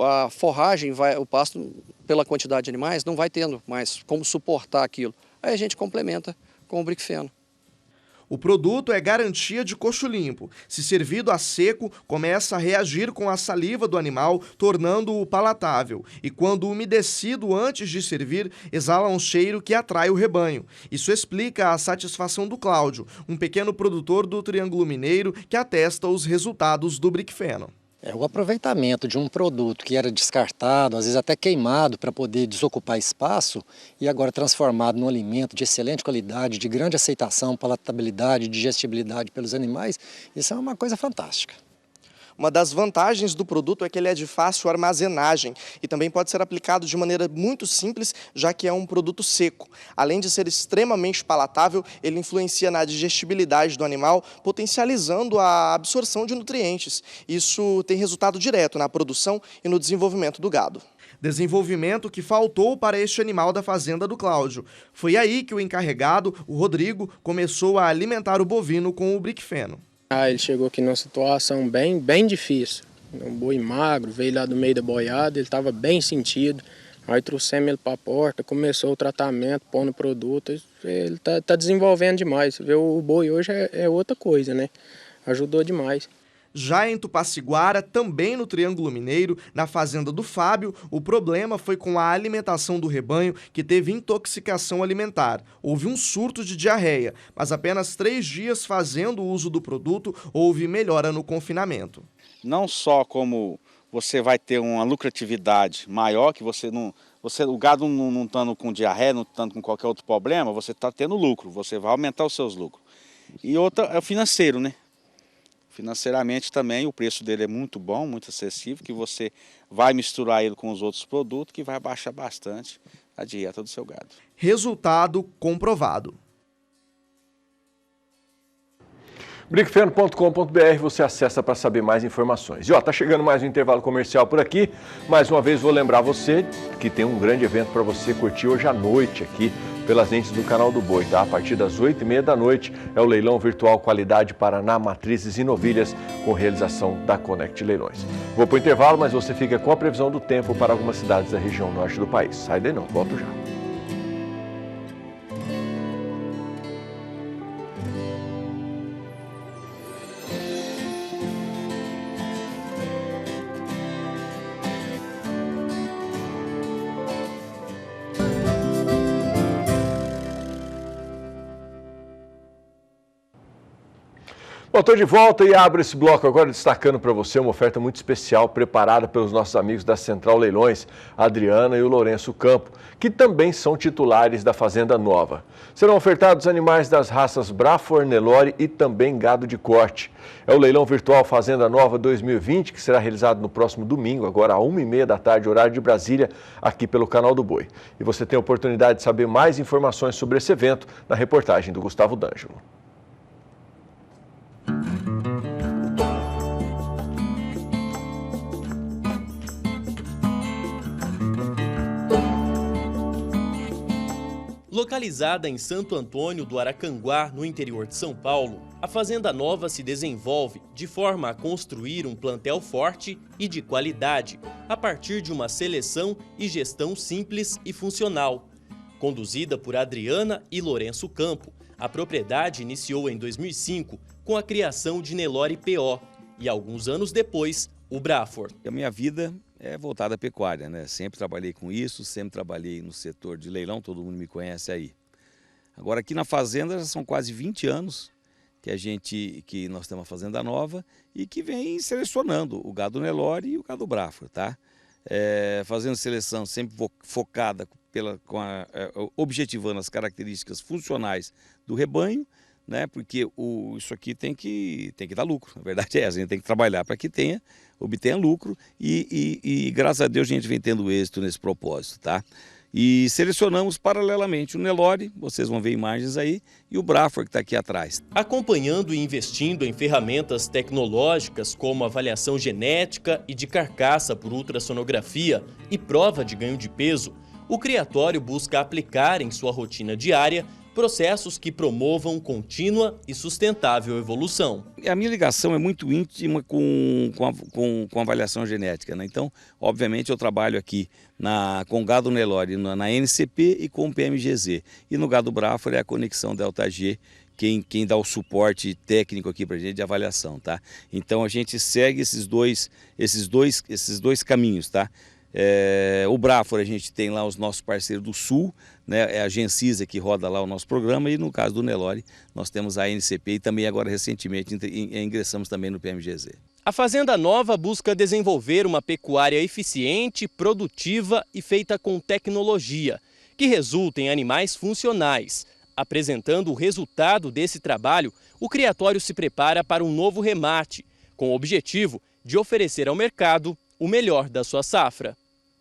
a forragem, o pasto, pela quantidade de animais, não vai tendo mais como suportar aquilo. Aí a gente complementa com o Briquefeno. O produto é garantia de coxo limpo. Se servido a seco, começa a reagir com a saliva do animal, tornando-o palatável. E quando umedecido antes de servir, exala um cheiro que atrai o rebanho. Isso explica a satisfação do Cláudio, um pequeno produtor do Triângulo Mineiro que atesta os resultados do Briquefeno. O aproveitamento de um produto que era descartado, às vezes até queimado para poder desocupar espaço, e agora transformado num alimento de excelente qualidade, de grande aceitação, palatabilidade, digestibilidade pelos animais, isso é uma coisa fantástica. Uma das vantagens do produto é que ele é de fácil armazenagem e também pode ser aplicado de maneira muito simples, já que é um produto seco. Além de ser extremamente palatável, ele influencia na digestibilidade do animal, potencializando a absorção de nutrientes. Isso tem resultado direto na produção e no desenvolvimento do gado. Desenvolvimento que faltou para este animal da fazenda do Cláudio. Foi aí que o encarregado, o Rodrigo, começou a alimentar o bovino com o Briquefeno. Ele chegou aqui numa situação bem difícil. Um boi magro, veio lá do meio da boiada, ele estava bem sentido. Aí trouxemos ele para a porta, começou o tratamento, pondo produto. Ele tá desenvolvendo demais. Você vê, o boi hoje é outra coisa, né? Ajudou demais. Já em Tupaciguara, também no Triângulo Mineiro, na fazenda do Fábio, o problema foi com a alimentação do rebanho, que teve intoxicação alimentar. Houve um surto de diarreia, mas apenas 3 dias fazendo uso do produto, houve melhora no confinamento. Não só como você vai ter uma lucratividade maior, que o gado não estando com diarreia, não estando com qualquer outro problema, você está tendo lucro, você vai aumentar os seus lucros. E outra é o financeiro, né? Financeiramente também o preço dele é muito bom, muito acessível, que você vai misturar ele com os outros produtos, que vai baixar bastante a dieta do seu gado. Resultado comprovado. Briquefeno.com.br, você acessa para saber mais informações. E tá chegando mais um intervalo comercial por aqui. Mais uma vez vou lembrar você que tem um grande evento para você curtir hoje à noite aqui pelas lentes do Canal do Boi, tá? A partir das 8h30 da noite é o leilão virtual Qualidade Paraná Matrizes e Novilhas, com realização da Conect Leilões. Vou para o intervalo, mas você fica com a previsão do tempo para algumas cidades da região norte do país. Sai daí não, volto já. Bom, estou de volta e abro esse bloco agora destacando para você uma oferta muito especial preparada pelos nossos amigos da Central Leilões, a Adriana e o Lourenço Campo, que também são titulares da Fazenda Nova. Serão ofertados animais das raças Braford, Nelore e também gado de corte. É o leilão virtual Fazenda Nova 2020, que será realizado no próximo domingo, agora às 1h30 da tarde, horário de Brasília, aqui pelo Canal do Boi. E você tem a oportunidade de saber mais informações sobre esse evento na reportagem do Gustavo D'Angelo. Localizada em Santo Antônio do Aracanguá, no interior de São Paulo, a Fazenda Nova se desenvolve de forma a construir um plantel forte e de qualidade, a partir de uma seleção e gestão simples e funcional. Conduzida por Adriana e Lourenço Campo, a propriedade iniciou em 2005 com a criação de Nelore PO e, alguns anos depois, o Braford. A minha vida é voltada à pecuária, né? Sempre trabalhei com isso, sempre trabalhei no setor de leilão, todo mundo me conhece aí. Agora aqui na fazenda já são quase 20 anos que nós temos a Fazenda Nova e que vem selecionando o gado Nelore e o gado Braford, tá? Fazendo seleção sempre focada objetivando as características funcionais do rebanho, né? Porque isso aqui tem que dar lucro. A verdade é essa, a gente tem que trabalhar para que obtenha lucro e graças a Deus a gente vem tendo êxito nesse propósito, tá? E selecionamos paralelamente o Nelore, vocês vão ver imagens aí, e o Braford que está aqui atrás. Acompanhando e investindo em ferramentas tecnológicas como avaliação genética e de carcaça por ultrassonografia e prova de ganho de peso, o criatório busca aplicar em sua rotina diária processos que promovam contínua e sustentável evolução. A minha ligação é muito íntima com avaliação genética, né? Então, obviamente, eu trabalho aqui com gado Nelore na NCP e com o PMGZ. E no gado Braford é a conexão Delta G, quem dá o suporte técnico aqui para a gente de avaliação, tá? Então, a gente segue esses dois caminhos, tá? O Braford, a gente tem lá os nossos parceiros do Sul, né? É a Gensisa que roda lá o nosso programa, e no caso do Nelore, nós temos a NCP e também agora recentemente ingressamos também no PMGZ. A Fazenda Nova busca desenvolver uma pecuária eficiente, produtiva e feita com tecnologia, que resulta em animais funcionais. Apresentando o resultado desse trabalho, o criatório se prepara para um novo remate, com o objetivo de oferecer ao mercado o melhor da sua safra.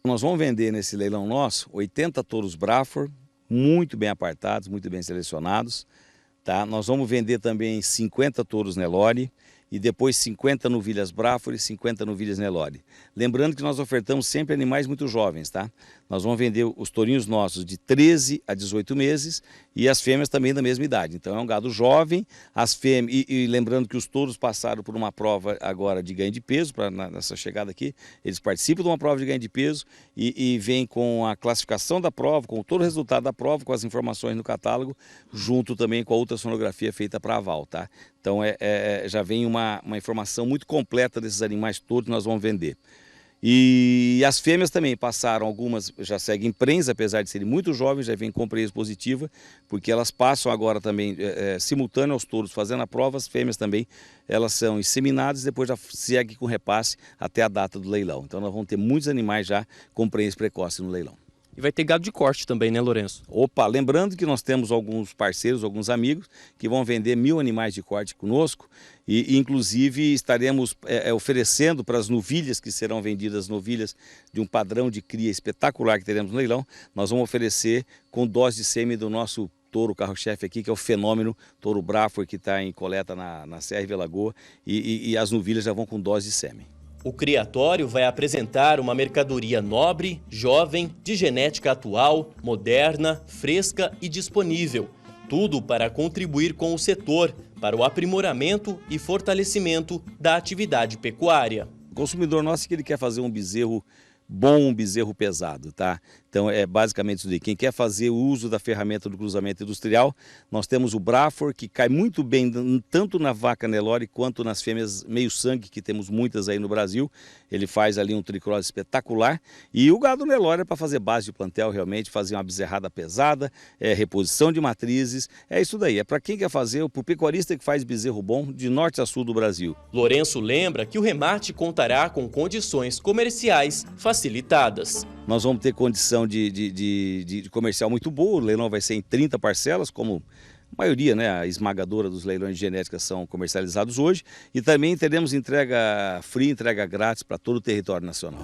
Nós vamos vender nesse leilão nosso 80 touros Braford, muito bem apartados, muito bem selecionados, tá? Nós vamos vender também 50 touros Nelore e depois 50 novilhas Braford e 50 novilhas Nelore. Lembrando que nós ofertamos sempre animais muito jovens, tá? Nós vamos vender os tourinhos nossos de 13 a 18 meses e as fêmeas também da mesma idade. Então é um gado jovem, as fêmeas, e lembrando que os touros passaram por uma prova agora de ganho de peso, nessa chegada aqui, eles participam de uma prova de ganho de peso e vêm com a classificação da prova, com todo o resultado da prova, com as informações no catálogo, junto também com a ultrassonografia feita para aval, tá? Então já vem uma informação muito completa desses animais todos que nós vamos vender. E as fêmeas também passaram, algumas já seguem prensa, apesar de serem muito jovens, já vêm com prensa positiva, porque elas passam agora também simultâneo aos touros fazendo a prova. As fêmeas também, elas são inseminadas e depois já seguem com repasse até a data do leilão. Então nós vamos ter muitos animais já com prensa precoce no leilão. E vai ter gado de corte também, né, Lourenço? Opa, lembrando que nós temos alguns parceiros, alguns amigos que vão vender 1000 animais de corte conosco e inclusive estaremos oferecendo para as novilhas que serão vendidas, novilhas de um padrão de cria espetacular que teremos no leilão, nós vamos oferecer com dose de sêmen do nosso touro carro-chefe aqui, que é o fenômeno touro Braford, que está em coleta na Serra e Vila Lagoa, e as novilhas já vão com dose de sêmen. O criatório vai apresentar uma mercadoria nobre, jovem, de genética atual, moderna, fresca e disponível. Tudo para contribuir com o setor, para o aprimoramento e fortalecimento da atividade pecuária. O consumidor nosso que ele quer fazer um bezerro bom, um bezerro pesado, tá? Então é basicamente isso daí. Quem quer fazer o uso da ferramenta do cruzamento industrial, nós temos o Braafor, que cai muito bem tanto na vaca Nelore quanto nas fêmeas meio sangue, que temos muitas aí no Brasil. Ele faz ali um tricrose espetacular. E o gado Nelore é para fazer base de plantel, realmente, fazer uma bezerrada pesada, reposição de matrizes, é isso daí. É para quem quer fazer, para o pecuarista que faz bezerro bom de norte a sul do Brasil. Lourenço lembra que o remate contará com condições comerciais facilitadas. Nós vamos ter condição de comercial muito boa, o leilão vai ser em 30 parcelas, como a maioria, né, a esmagadora dos leilões de genética são comercializados hoje, e também teremos entrega free, entrega grátis para todo o território nacional.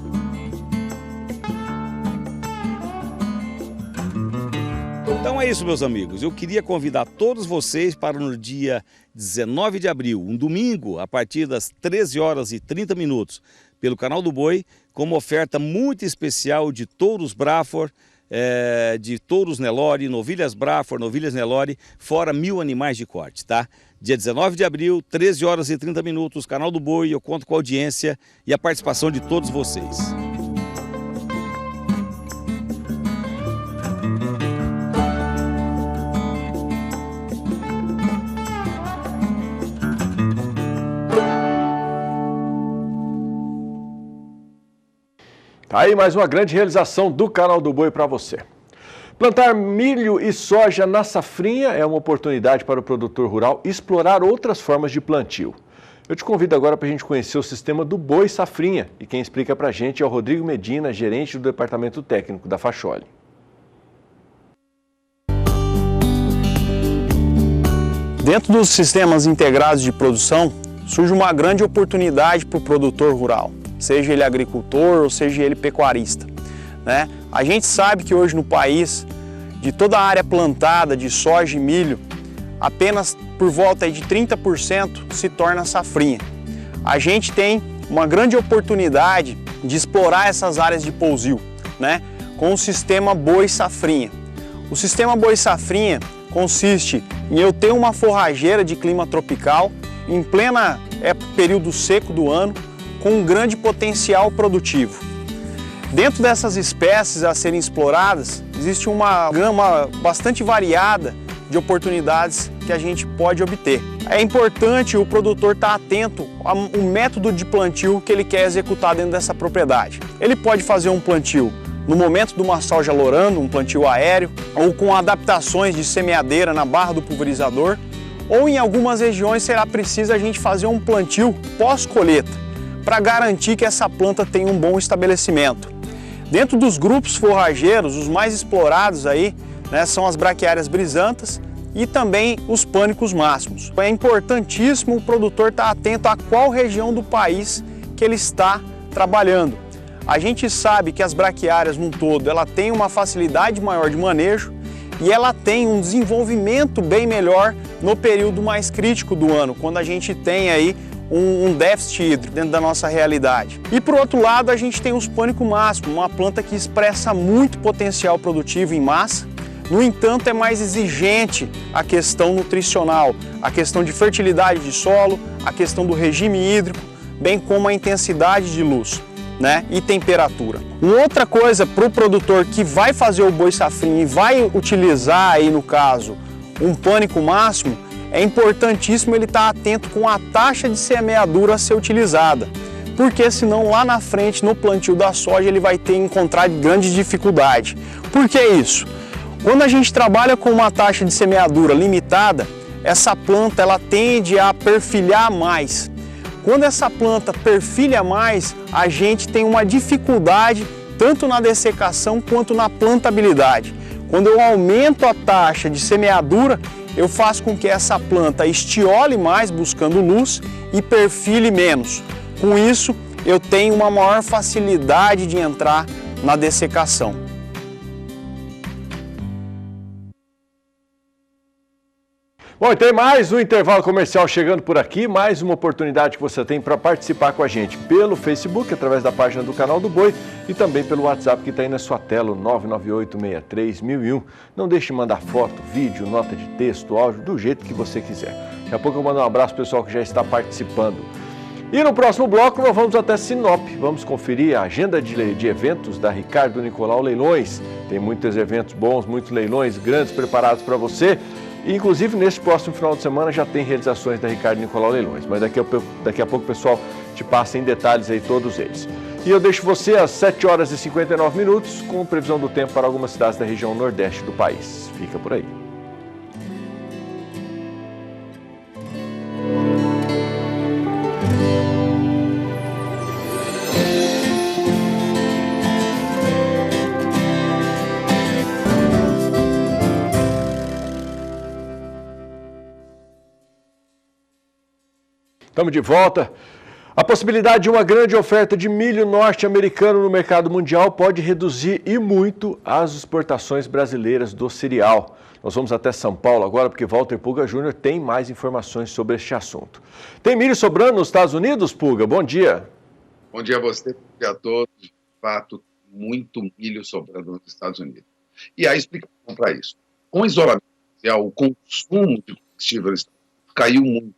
Então é isso, meus amigos, eu queria convidar todos vocês para no dia 19 de abril, um domingo, a partir das 13h30, pelo Canal do Boi, com uma oferta muito especial de touros Braafor, de touros Nelore, novilhas Braafor, novilhas Nelore, fora 1000 animais de corte, tá? Dia 19 de abril, 13h30, Canal do Boi, eu conto com a audiência e a participação de todos vocês. Tá aí mais uma grande realização do Canal do Boi para você. Plantar milho e soja na safrinha é uma oportunidade para o produtor rural explorar outras formas de plantio. Eu te convido agora para a gente conhecer o sistema do Boi Safrinha. E quem explica para a gente é o Rodrigo Medina, gerente do Departamento Técnico da Facholi. Dentro dos sistemas integrados de produção, surge uma grande oportunidade para o produtor rural, seja ele agricultor ou seja ele pecuarista, né? A gente sabe que hoje no país, de toda a área plantada de soja e milho, apenas por volta de 30% se torna safrinha. A gente tem uma grande oportunidade de explorar essas áreas de pousio, né? Com o sistema Boi Safrinha. O sistema Boi Safrinha consiste em eu ter uma forrageira de clima tropical em plena período seco do ano, com um grande potencial produtivo. Dentro dessas espécies a serem exploradas, existe uma gama bastante variada de oportunidades que a gente pode obter. É importante o produtor estar atento ao método de plantio que ele quer executar dentro dessa propriedade. Ele pode fazer um plantio no momento de uma soja lourando, um plantio aéreo, ou com adaptações de semeadeira na barra do pulverizador, ou em algumas regiões será preciso a gente fazer um plantio pós-colheita, para garantir que essa planta tenha um bom estabelecimento. Dentro dos grupos forrageiros, os mais explorados aí, né, são as braquiárias brisantas e também os pânicos máximos. É importantíssimo o produtor estar atento a qual região do país que ele está trabalhando. A gente sabe que as braquiárias no todo, ela tem uma facilidade maior de manejo e ela tem um desenvolvimento bem melhor no período mais crítico do ano, quando a gente tem aí um déficit hídrico dentro da nossa realidade. E por outro lado, a gente tem os pânico máximo, uma planta que expressa muito potencial produtivo em massa. No entanto, é mais exigente a questão nutricional, a questão de fertilidade de solo, a questão do regime hídrico, bem como a intensidade de luz, né, e temperatura. Outra coisa para o produtor que vai fazer o boi safrinha e vai utilizar aí no caso um pânico máximo, é importantíssimo ele estar atento com a taxa de semeadura a ser utilizada, porque senão lá na frente, no plantio da soja, ele vai ter encontrar grande dificuldade. Por que isso? Quando a gente trabalha com uma taxa de semeadura limitada, essa planta ela tende a perfilhar mais. Quando essa planta perfilha mais, a gente tem uma dificuldade tanto na dessecação quanto na plantabilidade. Quando eu aumento a taxa de semeadura, eu faço com que essa planta estiole mais buscando luz e perfile menos. Com isso, eu tenho uma maior facilidade de entrar na dessecação. Bom, e tem mais um intervalo comercial chegando por aqui, mais uma oportunidade que você tem para participar com a gente pelo Facebook, através da página do Canal do Boi e também pelo WhatsApp que está aí na sua tela, o 998631001. Não deixe de mandar foto, vídeo, nota de texto, áudio, do jeito que você quiser. Daqui a pouco eu mando um abraço pro pessoal que já está participando. E no próximo bloco nós vamos até Sinop, vamos conferir a agenda de eventos da Ricardo Nicolau Leilões. Tem muitos eventos bons, muitos leilões grandes preparados para você. E, inclusive, neste próximo final de semana já tem realizações da Ricardo Nicolau Leilões, mas daqui a pouco o pessoal te passa em detalhes aí todos eles. E eu deixo você às 7 horas e 59 minutos com previsão do tempo para algumas cidades da região nordeste do país. Fica por aí. Estamos de volta. A possibilidade de uma grande oferta de milho norte-americano no mercado mundial pode reduzir e muito as exportações brasileiras do cereal. Nós vamos até São Paulo agora, porque Walter Puga Júnior tem mais informações sobre este assunto. Tem milho sobrando nos Estados Unidos, Puga? Bom dia. Bom dia a você, bom dia a todos. De fato, muito milho sobrando nos Estados Unidos. E a explicação para isso. Com o isolamento social, o consumo de combustíveis caiu muito.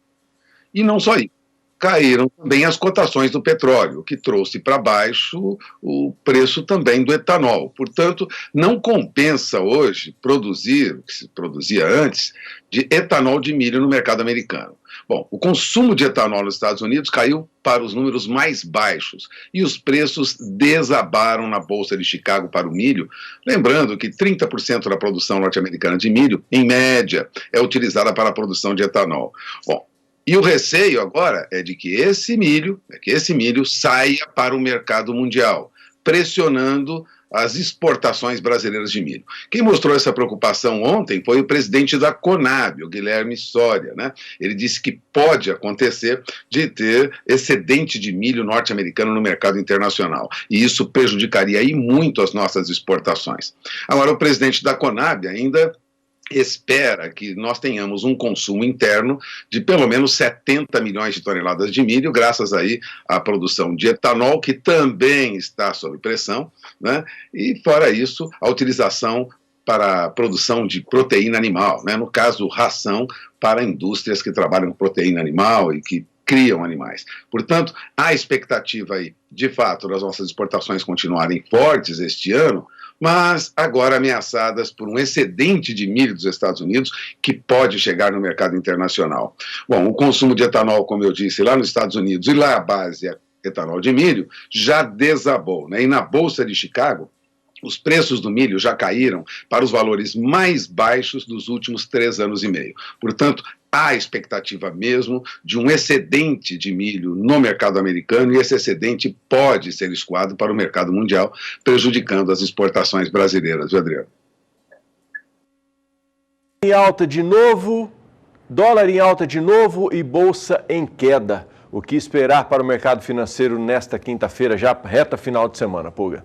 E não só isso, caíram também as cotações do petróleo, o que trouxe para baixo o preço também do etanol. Portanto, não compensa hoje produzir, o que se produzia antes, de etanol de milho no mercado americano. Bom, o consumo de etanol nos Estados Unidos caiu para os números mais baixos e os preços desabaram na Bolsa de Chicago para o milho, lembrando que 30% da produção norte-americana de milho, em média, é utilizada para a produção de etanol. Bom, e o receio agora é de que esse milho saia para o mercado mundial, pressionando as exportações brasileiras de milho. Quem mostrou essa preocupação ontem foi o presidente da Conab, o Guilherme Soria, né? Ele disse que pode acontecer de ter excedente de milho norte-americano no mercado internacional, e isso prejudicaria aí muito as nossas exportações. Agora, o presidente da Conab ainda espera que nós tenhamos um consumo interno de pelo menos 70 milhões de toneladas de milho, graças aí à produção de etanol, que também está sob pressão, né? E fora isso, a utilização para a produção de proteína animal, né? No caso, ração para indústrias que trabalham com proteína animal e que criam animais. Portanto, há expectativa aí, de fato, das nossas exportações continuarem fortes este ano, mas agora ameaçadas por um excedente de milho dos Estados Unidos que pode chegar no mercado internacional. Bom, o consumo de etanol, como eu disse, lá nos Estados Unidos, e lá a base é etanol de milho, já desabou, né? E na Bolsa de Chicago, os preços do milho já caíram para os valores mais baixos dos últimos 3 anos e meio. Portanto, há expectativa mesmo de um excedente de milho no mercado americano, e esse excedente pode ser escoado para o mercado mundial, prejudicando as exportações brasileiras, viu, Adriano? Em alta de novo, dólar em alta de novo e bolsa em queda. O que esperar para o mercado financeiro nesta quinta-feira, já reta final de semana, Puga?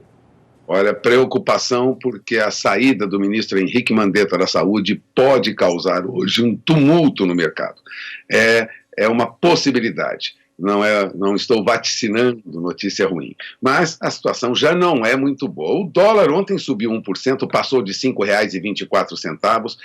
Olha, preocupação porque a saída do ministro Henrique Mandetta da Saúde pode causar hoje um tumulto no mercado. É uma possibilidade. Não estou vaticinando notícia ruim, mas a situação já não é muito boa. O dólar ontem subiu 1%, passou de R$ 5,24.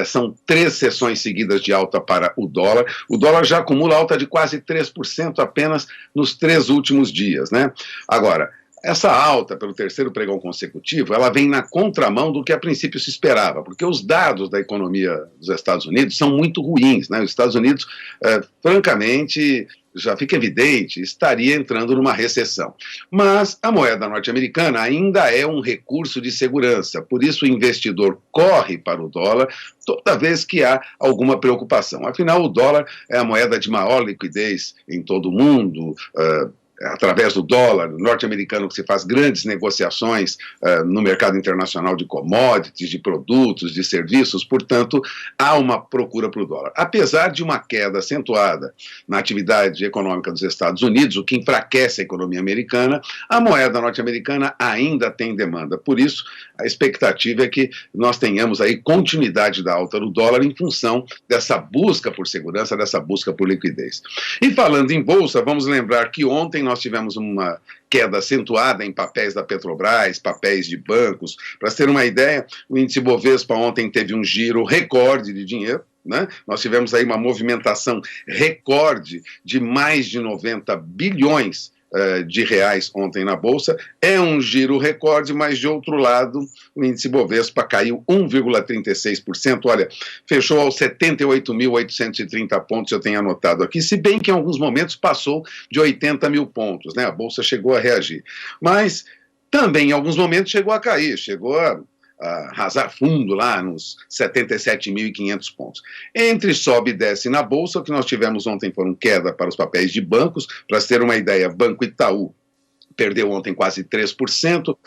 São 3 sessões seguidas de alta para o dólar. O dólar já acumula alta de quase 3% apenas nos 3 últimos dias, né? Agora, essa alta pelo 3º pregão consecutivo, ela vem na contramão do que a princípio se esperava, porque os dados da economia dos Estados Unidos são muito ruins, né? Os Estados Unidos, francamente, já fica evidente, estaria entrando numa recessão. Mas a moeda norte-americana ainda é um recurso de segurança, por isso o investidor corre para o dólar toda vez que há alguma preocupação. Afinal, o dólar é a moeda de maior liquidez em todo o mundo, através do dólar norte-americano, que se faz grandes negociações no mercado internacional de commodities, de produtos, de serviços, portanto, há uma procura para o dólar. Apesar de uma queda acentuada na atividade econômica dos Estados Unidos, o que enfraquece a economia americana, a moeda norte-americana ainda tem demanda. Por isso, a expectativa é que nós tenhamos aí continuidade da alta do dólar em função dessa busca por segurança, dessa busca por liquidez. E falando em bolsa, vamos lembrar que ontem nós tivemos uma queda acentuada em papéis da Petrobras, papéis de bancos. Para ter uma ideia, o índice Bovespa ontem teve um giro recorde de dinheiro, né? Nós tivemos aí uma movimentação recorde de mais de 90 bilhões de reais ontem na Bolsa. É um giro recorde, mas de outro lado, o índice Bovespa caiu 1,36%. Olha, fechou aos 78.830 pontos, eu tenho anotado aqui, se bem que em alguns momentos passou de 80 mil pontos, né? A Bolsa chegou a reagir. Mas também em alguns momentos chegou a cair, chegou a arrasar fundo lá nos 77.500 pontos. Entre sobe e desce na Bolsa, o que nós tivemos ontem foram queda para os papéis de bancos. Para se ter uma ideia, Banco Itaú perdeu ontem quase 3%,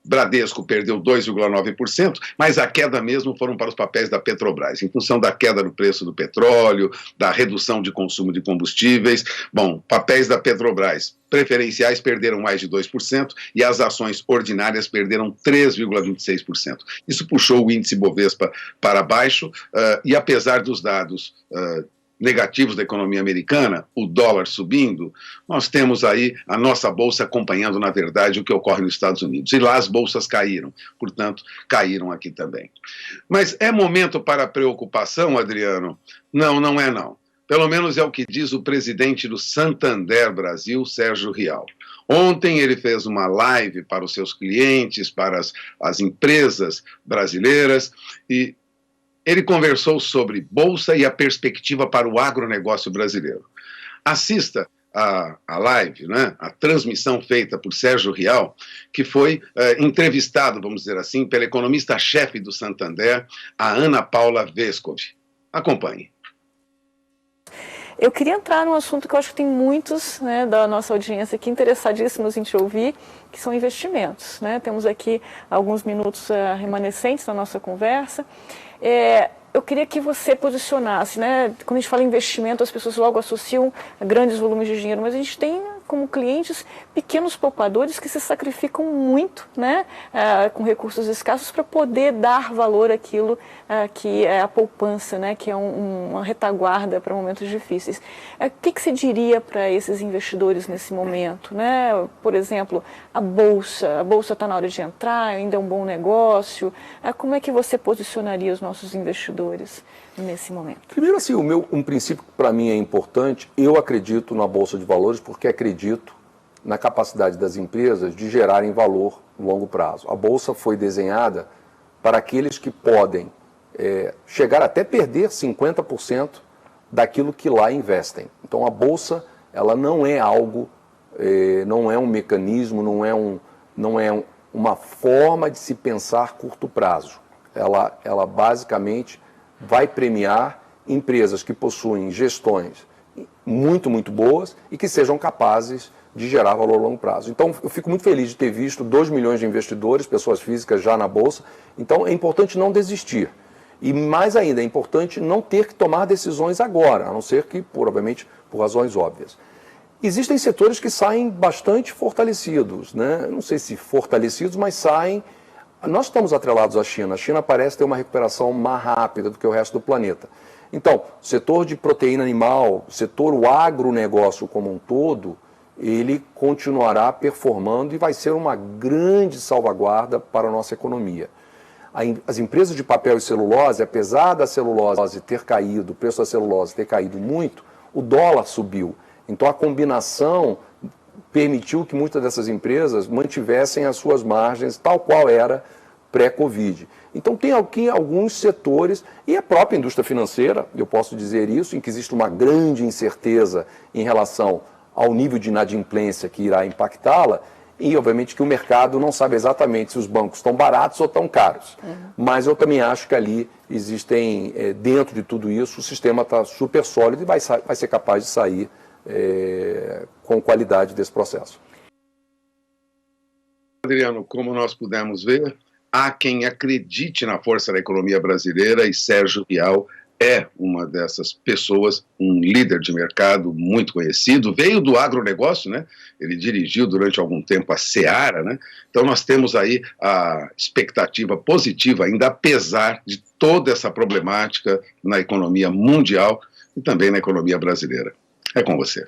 Bradesco perdeu 2,9%, mas a queda mesmo foram para os papéis da Petrobras, em função da queda no preço do petróleo, da redução de consumo de combustíveis. Bom, papéis da Petrobras preferenciais perderam mais de 2% e as ações ordinárias perderam 3,26%. Isso puxou o índice Bovespa para baixo e apesar dos dados negativos da economia americana, o dólar subindo, nós temos aí a nossa bolsa acompanhando, na verdade, o que ocorre nos Estados Unidos. E lá as bolsas caíram, portanto, caíram aqui também. Mas é momento para preocupação, Adriano? Não, não é não. Pelo menos é o que diz o presidente do Santander Brasil, Sérgio Rial. Ontem ele fez uma live para os seus clientes, para as empresas brasileiras, e ele conversou sobre bolsa e a perspectiva para o agronegócio brasileiro. Assista a live, né, a transmissão feita por Sérgio Rial, que foi entrevistado, vamos dizer assim, pela economista-chefe do Santander, a Ana Paula Vescovi. Acompanhe. Eu queria entrar num assunto que eu acho que tem muitos, né, da nossa audiência aqui interessadíssimos em te ouvir, que são investimentos, né? Temos aqui alguns minutos remanescentes na nossa conversa. Eu queria que você posicionasse, né? Quando a gente fala em investimento, as pessoas logo associam a grandes volumes de dinheiro, mas a gente tem como clientes pequenos poupadores que se sacrificam muito, né? Com recursos escassos para poder dar valor àquilo que é a poupança, né? Que é uma retaguarda para momentos difíceis. O que você diria para esses investidores nesse momento, né? Por exemplo, a bolsa está na hora de entrar, ainda é um bom negócio. Como é que você posicionaria os nossos investidores nesse momento? Primeiro, assim, um princípio que para mim é importante, eu acredito na Bolsa de Valores porque acredito na capacidade das empresas de gerarem valor no longo prazo. A Bolsa foi desenhada para aqueles que podem chegar até perder 50% daquilo que lá investem. Então a Bolsa, ela não é algo, não é um mecanismo, não é uma forma de se pensar curto prazo. Ela basicamente vai premiar empresas que possuem gestões muito, muito boas e que sejam capazes de gerar valor a longo prazo. Então, eu fico muito feliz de ter visto 2 milhões de investidores, pessoas físicas já na Bolsa. Então, é importante não desistir. E, mais ainda, é importante não ter que tomar decisões agora, a não ser que, obviamente, por razões óbvias. Existem setores que saem bastante fortalecidos, né? Não sei se fortalecidos, mas saem. Nós estamos atrelados à China. A China parece ter uma recuperação mais rápida do que o resto do planeta. Então, o setor de proteína animal, o agronegócio como um todo, ele continuará performando e vai ser uma grande salvaguarda para a nossa economia. As empresas de papel e celulose, apesar da celulose ter caído, o preço da celulose ter caído muito, o dólar subiu. Então, a combinação permitiu que muitas dessas empresas mantivessem as suas margens tal qual era pré-Covid. Então tem aqui alguns setores, e a própria indústria financeira, eu posso dizer isso, em que existe uma grande incerteza em relação ao nível de inadimplência que irá impactá-la, e obviamente que o mercado não sabe exatamente se os bancos estão baratos ou estão caros. Mas eu também acho que ali existem, dentro de tudo isso, o sistema está super sólido e vai ser capaz de sair com qualidade desse processo. Adriano, como nós pudemos ver, há quem acredite na força da economia brasileira e Sérgio Rial é uma dessas pessoas, um líder de mercado muito conhecido, veio do agronegócio, né? Ele dirigiu durante algum tempo a Seara, né? Então nós temos aí a expectativa positiva, ainda apesar de toda essa problemática na economia mundial e também na economia brasileira. É com você.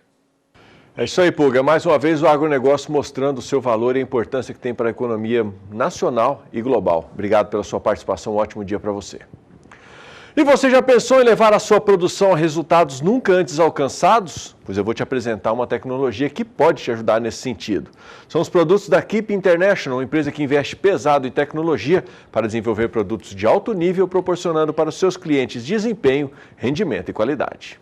É isso aí, Pulga. Mais uma vez o agronegócio mostrando o seu valor e a importância que tem para a economia nacional e global. Obrigado pela sua participação, um ótimo dia para você. E você já pensou em levar a sua produção a resultados nunca antes alcançados? Pois eu vou te apresentar uma tecnologia que pode te ajudar nesse sentido. São os produtos da Keep International, uma empresa que investe pesado em tecnologia para desenvolver produtos de alto nível, proporcionando para os seus clientes desempenho, rendimento e qualidade.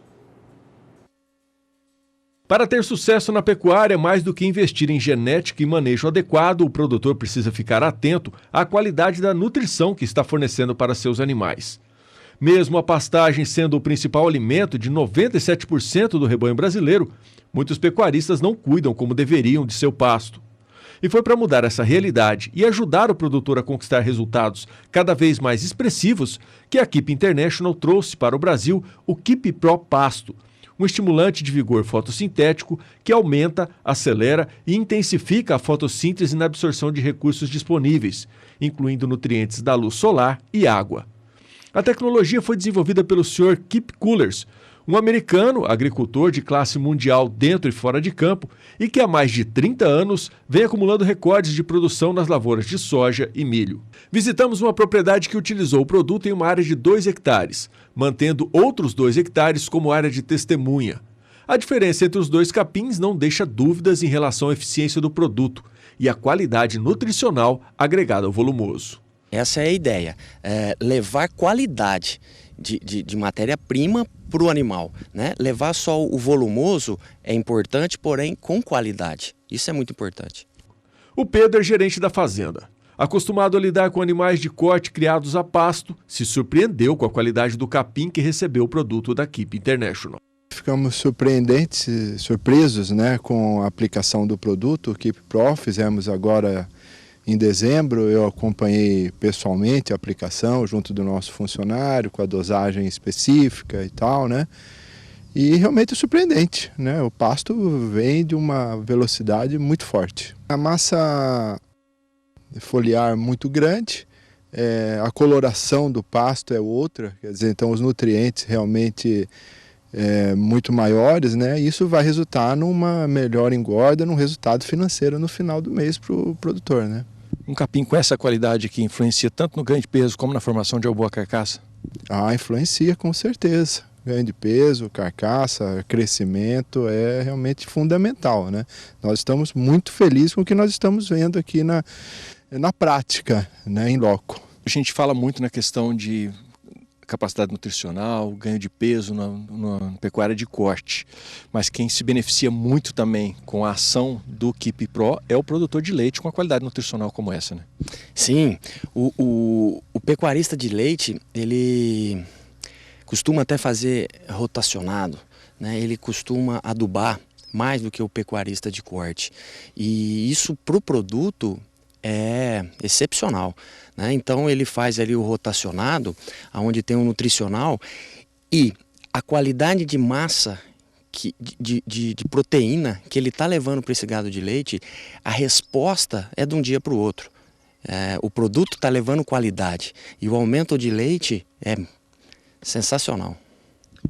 Para ter sucesso na pecuária, mais do que investir em genética e manejo adequado, o produtor precisa ficar atento à qualidade da nutrição que está fornecendo para seus animais. Mesmo a pastagem sendo o principal alimento de 97% do rebanho brasileiro, muitos pecuaristas não cuidam como deveriam de seu pasto. E foi para mudar essa realidade e ajudar o produtor a conquistar resultados cada vez mais expressivos que a Keep International trouxe para o Brasil o Keep Pro Pasto, um estimulante de vigor fotossintético que aumenta, acelera e intensifica a fotossíntese na absorção de recursos disponíveis, incluindo nutrientes da luz solar e água. A tecnologia foi desenvolvida pelo Sr. Kip Coolers, um americano, agricultor de classe mundial dentro e fora de campo e que há mais de 30 anos vem acumulando recordes de produção nas lavouras de soja e milho. Visitamos uma propriedade que utilizou o produto em uma área de 2 hectares, mantendo outros 2 hectares como área de testemunha. A diferença entre os dois capins não deixa dúvidas em relação à eficiência do produto e à qualidade nutricional agregada ao volumoso. Essa é a ideia, levar qualidade de matéria-prima para o animal, né? Levar só o volumoso é importante, porém com qualidade. Isso é muito importante. O Pedro é gerente da fazenda. Acostumado a lidar com animais de corte criados a pasto, se surpreendeu com a qualidade do capim que recebeu o produto da Keep International. Ficamos surpresos, né, com a aplicação do produto, o Keep Pro. Fizemos agora em dezembro, eu acompanhei pessoalmente a aplicação junto do nosso funcionário, com a dosagem específica e tal, né? E realmente é surpreendente, né? O pasto vem de uma velocidade muito forte. A massa foliar muito grande, a coloração do pasto é outra, quer dizer, então os nutrientes realmente muito maiores, né? Isso vai resultar numa melhor engorda, num resultado financeiro no final do mês para o produtor, né? Um capim com essa qualidade que influencia tanto no ganho de peso como na formação de uma boa carcaça? Influencia com certeza. Ganho de peso, carcaça, crescimento é realmente fundamental, né? Nós estamos muito felizes com o que nós estamos vendo aqui na prática, né, em loco. A gente fala muito na questão de capacidade nutricional, ganho de peso na pecuária de corte, mas quem se beneficia muito também com a ação do Keep Pro é o produtor de leite com a qualidade nutricional como essa, né? Sim, o pecuarista de leite, ele costuma até fazer rotacionado, né? Ele costuma adubar mais do que o pecuarista de corte, e isso para o produto é excepcional, né? Então ele faz ali o rotacionado, onde tem um nutricional, e a qualidade de massa, de proteína que ele está levando para esse gado de leite, a resposta é de um dia para o outro. O produto está levando qualidade e o aumento de leite é sensacional.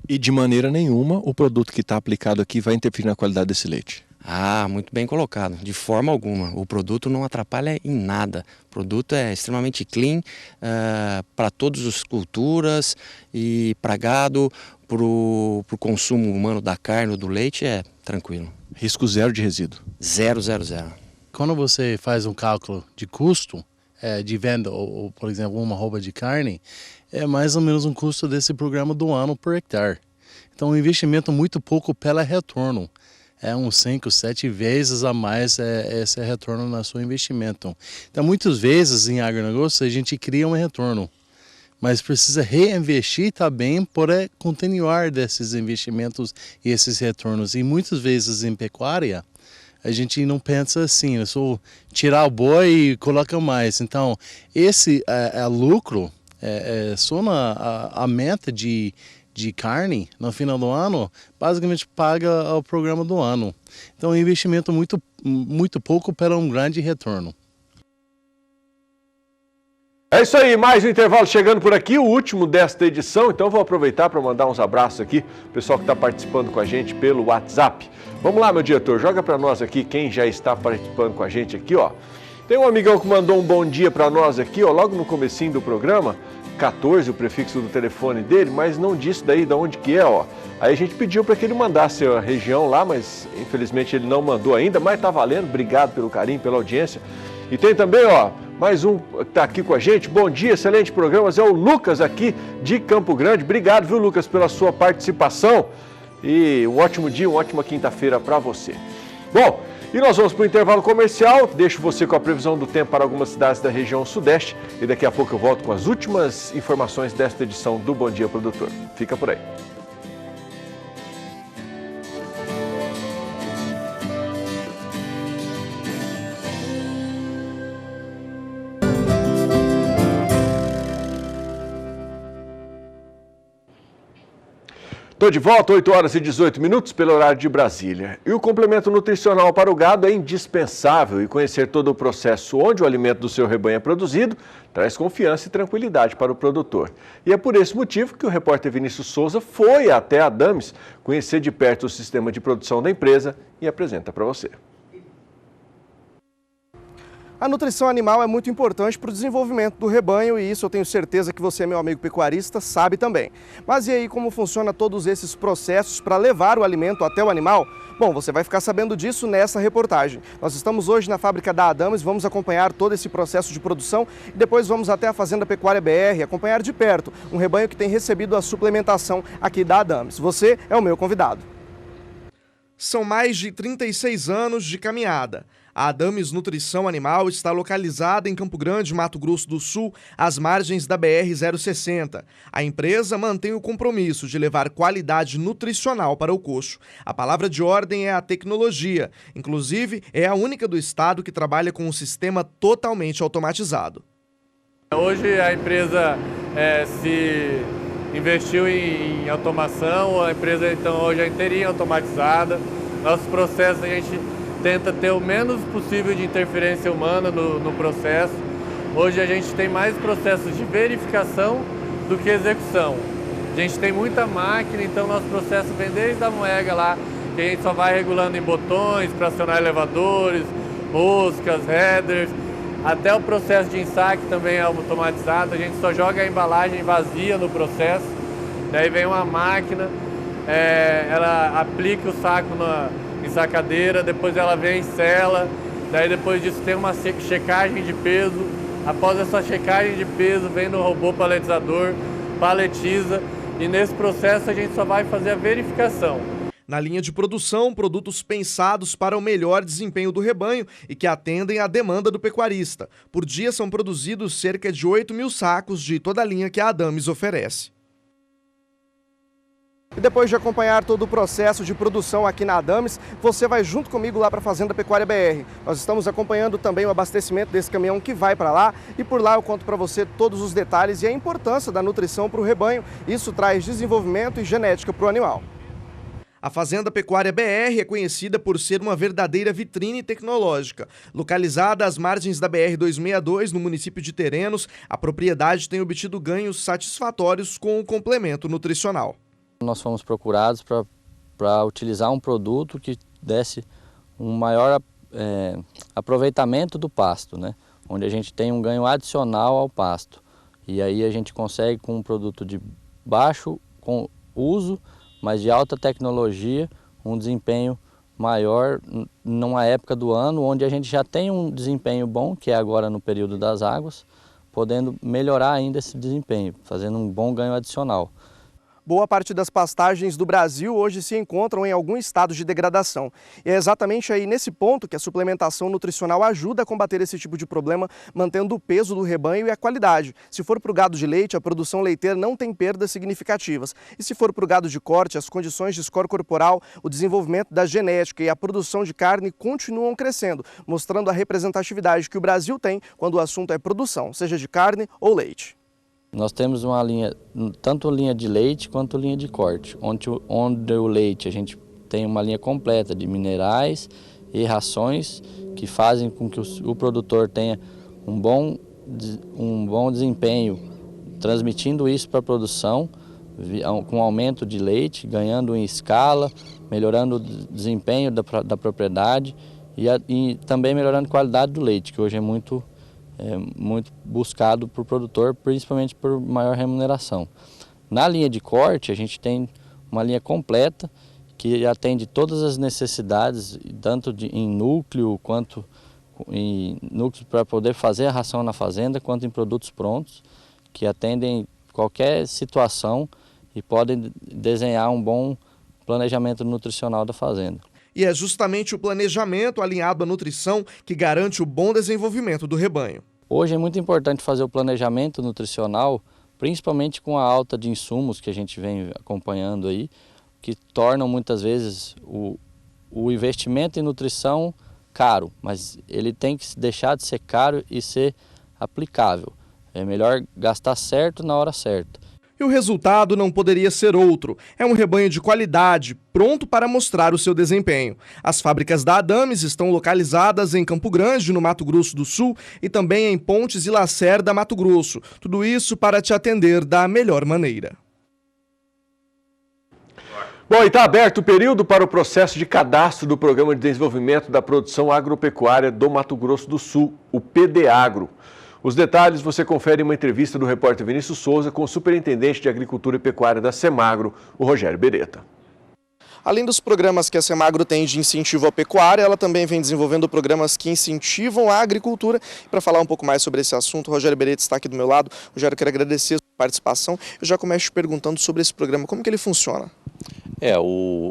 E de maneira nenhuma o produto que está aplicado aqui vai interferir na qualidade desse leite? Muito bem colocado, de forma alguma. O produto não atrapalha em nada. O produto é extremamente clean para todas as culturas e para gado, para o consumo humano da carne ou do leite é tranquilo. Risco zero de resíduo? Zero. Quando você faz um cálculo de custo de venda, ou por exemplo, uma arroba de carne, é mais ou menos um custo desse programa do ano por hectare. Então, um investimento muito pouco pela retorno. É uns 5, 7 vezes a mais esse retorno no seu investimento. Então, muitas vezes em agronegócio a gente cria um retorno, mas precisa reinvestir também para continuar desses investimentos e esses retornos. E muitas vezes em pecuária, a gente não pensa assim, eu só tirar o boi e coloca mais. Então, esse lucro só a meta de carne no final do ano, basicamente paga o programa do ano. Então, é um investimento muito pouco para um grande retorno. É isso aí, mais um intervalo chegando por aqui, o último desta edição. Então vou aproveitar para mandar uns abraços aqui, pessoal que está participando com a gente pelo WhatsApp. Vamos lá, meu diretor, joga para nós aqui quem já está participando com a gente aqui, ó. Tem um amigão que mandou um bom dia para nós aqui, ó, logo no comecinho do programa, 14, o prefixo do telefone dele, mas não disse daí de onde que é, ó. Aí a gente pediu para que ele mandasse a região lá, mas infelizmente ele não mandou ainda, mas tá valendo, obrigado pelo carinho, pela audiência. E tem também, ó, mais um que está aqui com a gente. Bom dia, excelente programa. É o Lucas aqui de Campo Grande. Obrigado, viu, Lucas, pela sua participação. E um ótimo dia, uma ótima quinta-feira para você. Bom, e nós vamos para o intervalo comercial. Deixo você com a previsão do tempo para algumas cidades da região sudeste. E daqui a pouco eu volto com as últimas informações desta edição do Bom Dia Produtor. Fica por aí. Estou de volta, 8 horas e 18 minutos pelo horário de Brasília. E o complemento nutricional para o gado é indispensável e conhecer todo o processo onde o alimento do seu rebanho é produzido traz confiança e tranquilidade para o produtor. E é por esse motivo que o repórter Vinícius Souza foi até a Dames conhecer de perto o sistema de produção da empresa e apresenta para você. A nutrição animal é muito importante para o desenvolvimento do rebanho e isso eu tenho certeza que você, meu amigo pecuarista, sabe também. Mas e aí, como funciona todos esses processos para levar o alimento até o animal? Bom, você vai ficar sabendo disso nessa reportagem. Nós estamos hoje na fábrica da Adames, vamos acompanhar todo esse processo de produção e depois vamos até a Fazenda Pecuária BR, acompanhar de perto um rebanho que tem recebido a suplementação aqui da Adames. Você é o meu convidado. São mais de 36 anos de caminhada. A Adames Nutrição Animal está localizada em Campo Grande, Mato Grosso do Sul, às margens da BR-060. A empresa mantém o compromisso de levar qualidade nutricional para o coxo. A palavra de ordem é a tecnologia. Inclusive, é a única do estado que trabalha com um sistema totalmente automatizado. Hoje a empresa se investiu em automação, a empresa então hoje é inteirinha automatizada. Nossos processos a gente tenta ter o menos possível de interferência humana no processo. Hoje a gente tem mais processos de verificação do que execução. A gente tem muita máquina, então nosso processo vem desde a moega lá, que a gente só vai regulando em botões para acionar elevadores, moscas, headers, até o processo de ensaque também é automatizado, a gente só joga a embalagem vazia no processo, daí vem uma máquina, ela aplica o saco na ensacadeira, depois ela vem em sela, daí depois disso tem uma checagem de peso, após essa checagem de peso vem no robô paletizador, paletiza e nesse processo a gente só vai fazer a verificação. Na linha de produção, produtos pensados para o melhor desempenho do rebanho e que atendem à demanda do pecuarista. Por dia são produzidos cerca de 8.000 sacos de toda a linha que a Adames oferece. E depois de acompanhar todo o processo de produção aqui na Adames, você vai junto comigo lá para a Fazenda Pecuária BR. Nós estamos acompanhando também o abastecimento desse caminhão que vai para lá e por lá eu conto para você todos os detalhes e a importância da nutrição para o rebanho. Isso traz desenvolvimento e genética para o animal. A Fazenda Pecuária BR é conhecida por ser uma verdadeira vitrine tecnológica. Localizada às margens da BR-262, no município de Terenos, a propriedade tem obtido ganhos satisfatórios com o complemento nutricional. Nós fomos procurados para utilizar um produto que desse um maior aproveitamento do pasto, né? Onde a gente tem um ganho adicional ao pasto. E aí a gente consegue com um produto de baixo uso, mas de alta tecnologia, um desempenho maior numa época do ano onde a gente já tem um desempenho bom, que é agora no período das águas, podendo melhorar ainda esse desempenho, fazendo um bom ganho adicional. Boa parte das pastagens do Brasil hoje se encontram em algum estado de degradação. E é exatamente aí nesse ponto que a suplementação nutricional ajuda a combater esse tipo de problema, mantendo o peso do rebanho e a qualidade. Se for para o gado de leite, a produção leiteira não tem perdas significativas. E se for para o gado de corte, as condições de score corporal, o desenvolvimento da genética e a produção de carne continuam crescendo, mostrando a representatividade que o Brasil tem quando o assunto é produção, seja de carne ou leite. Nós temos uma linha, tanto linha de leite quanto linha de corte, onde o leite a gente tem uma linha completa de minerais e rações que fazem com que o produtor tenha um bom desempenho, transmitindo isso para a produção, com aumento de leite, ganhando em escala, melhorando o desempenho da propriedade e também melhorando a qualidade do leite, que hoje é muito buscado por produtor, principalmente por maior remuneração. Na linha de corte, a gente tem uma linha completa que atende todas as necessidades, tanto em núcleo, quanto em núcleo para poder fazer a ração na fazenda, quanto em produtos prontos, que atendem qualquer situação e podem desenhar um bom planejamento nutricional da fazenda. E é justamente o planejamento alinhado à nutrição que garante o bom desenvolvimento do rebanho. Hoje é muito importante fazer o planejamento nutricional, principalmente com a alta de insumos que a gente vem acompanhando aí, que tornam muitas vezes o investimento em nutrição caro, mas ele tem que deixar de ser caro e ser aplicável. É melhor gastar certo na hora certa. E o resultado não poderia ser outro. É um rebanho de qualidade, pronto para mostrar o seu desempenho. As fábricas da Adames estão localizadas em Campo Grande, no Mato Grosso do Sul, e também em Pontes e Lacerda, Mato Grosso. Tudo isso para te atender da melhor maneira. Bom, e está aberto o período para o processo de cadastro do Programa de Desenvolvimento da Produção Agropecuária do Mato Grosso do Sul, o PDAgro. Os detalhes você confere em uma entrevista do repórter Vinícius Souza com o superintendente de Agricultura e Pecuária da Semagro, o Rogério Beretta. Além dos programas que a Semagro tem de incentivo à pecuária, ela também vem desenvolvendo programas que incentivam a agricultura. Para falar um pouco mais sobre esse assunto, o Rogério Beretta está aqui do meu lado. Rogério, eu quero agradecer a sua participação. Eu já começo te perguntando sobre esse programa, como que ele funciona?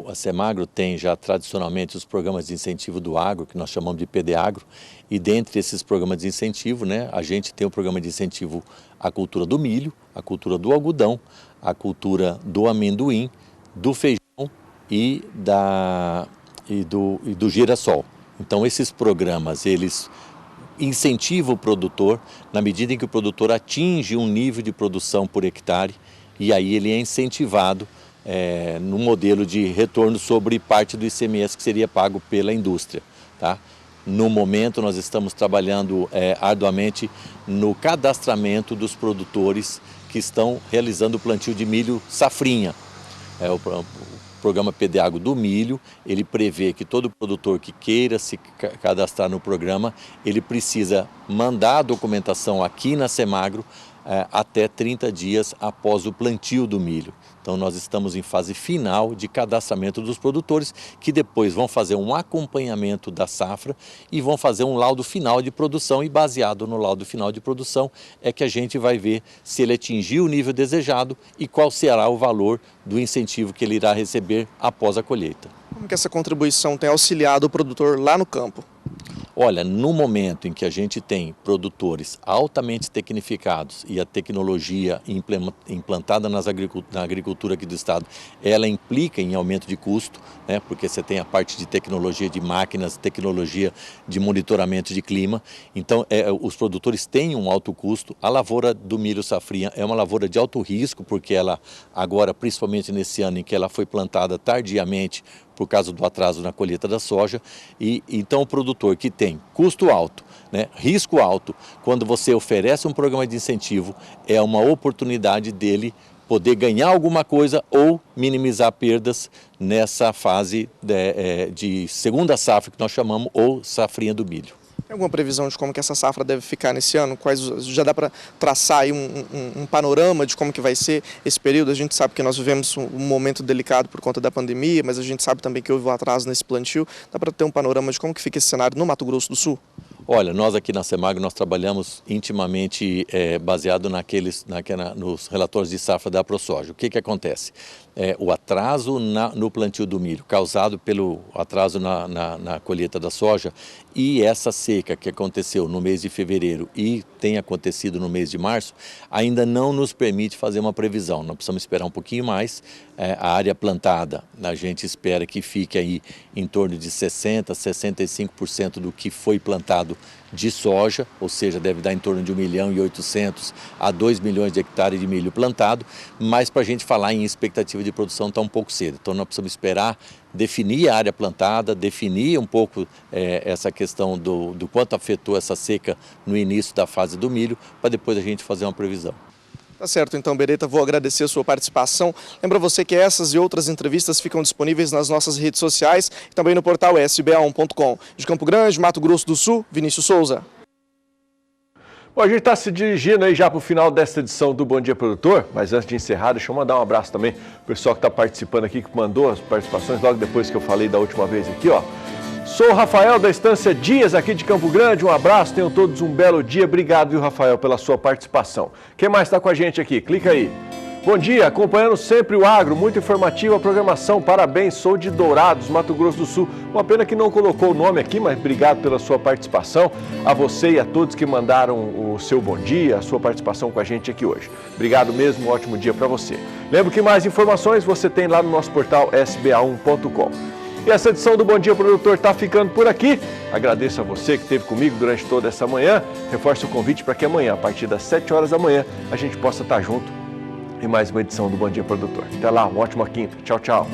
A Semagro tem já tradicionalmente os programas de incentivo do agro, que nós chamamos de PDAgro, e dentre esses programas de incentivo, a gente tem o programa de incentivo à cultura do milho, à cultura do algodão, à cultura do amendoim, do feijão e do girassol. Então esses programas, eles incentivam o produtor na medida em que o produtor atinge um nível de produção por hectare, e aí ele é incentivado no modelo de retorno sobre parte do ICMS que seria pago pela indústria. Tá? No momento nós estamos trabalhando arduamente no cadastramento dos produtores que estão realizando o plantio de milho safrinha. O programa PDAgro do milho, ele prevê que todo produtor que queira se cadastrar no programa, ele precisa mandar a documentação aqui na Semagro até 30 dias após o plantio do milho. Então nós estamos em fase final de cadastramento dos produtores, que depois vão fazer um acompanhamento da safra e vão fazer um laudo final de produção, e baseado no laudo final de produção é que a gente vai ver se ele atingiu o nível desejado e qual será o valor do incentivo que ele irá receber após a colheita. Como que essa contribuição tem auxiliado o produtor lá no campo? Olha, no momento em que a gente tem produtores altamente tecnificados e a tecnologia implantada na agricultura aqui do estado, ela implica em aumento de custo, porque você tem a parte de tecnologia de máquinas, tecnologia de monitoramento de clima, então os produtores têm um alto custo. A lavoura do milho safrinha é uma lavoura de alto risco, porque ela agora, principalmente nesse ano em que ela foi plantada tardiamente, por causa do atraso na colheita da soja, e então o produtor que tem custo alto, risco alto, quando você oferece um programa de incentivo, é uma oportunidade dele poder ganhar alguma coisa ou minimizar perdas nessa fase de segunda safra, que nós chamamos, ou safrinha do milho. Tem alguma previsão de como que essa safra deve ficar nesse ano? Já dá para traçar aí um panorama de como que vai ser esse período? A gente sabe que nós vivemos um momento delicado por conta da pandemia, mas a gente sabe também que houve um atraso nesse plantio. Dá para ter um panorama de como que fica esse cenário no Mato Grosso do Sul? Olha, nós aqui na Semagro nós trabalhamos intimamente baseado nos relatórios de safra da ProSoja. O que acontece? O atraso no plantio do milho, causado pelo atraso na colheita da soja, e essa seca que aconteceu no mês de fevereiro e tem acontecido no mês de março, ainda não nos permite fazer uma previsão. Nós precisamos esperar um pouquinho mais. A área plantada, a gente espera que fique aí em torno de 60%, 65% do que foi plantado de soja, ou seja, deve dar em torno de 1.800.000 a 2 milhões de hectares de milho plantado, mas para a gente falar em expectativa de produção está um pouco cedo. Então nós precisamos esperar definir a área plantada, definir um pouco essa questão do quanto afetou essa seca no início da fase do milho, para depois a gente fazer uma previsão. Tá certo, então, Beretta, vou agradecer a sua participação. Lembra você que essas e outras entrevistas ficam disponíveis nas nossas redes sociais e também no portal sba1.com. De Campo Grande, Mato Grosso do Sul, Vinícius Souza. Bom, a gente está se dirigindo aí já para o final desta edição do Bom Dia Produtor, mas antes de encerrar, deixa eu mandar um abraço também para o pessoal que está participando aqui, que mandou as participações logo depois que eu falei da última vez aqui, ó. Sou o Rafael da Estância Dias, aqui de Campo Grande. Um abraço, tenham todos um belo dia. Obrigado, viu, Rafael, pela sua participação. Quem mais está com a gente aqui? Clica aí. Bom dia, acompanhando sempre o agro, muito informativa a programação. Parabéns, sou de Dourados, Mato Grosso do Sul. Uma pena que não colocou o nome aqui, mas obrigado pela sua participação. A você e a todos que mandaram o seu bom dia, a sua participação com a gente aqui hoje. Obrigado mesmo, um ótimo dia para você. Lembro que mais informações você tem lá no nosso portal sba1.com. E essa edição do Bom Dia Produtor está ficando por aqui. Agradeço a você que esteve comigo durante toda essa manhã. Reforço o convite para que amanhã, a partir das 7 horas da manhã, a gente possa estar junto em mais uma edição do Bom Dia Produtor. Até lá, uma ótima quinta. Tchau, tchau.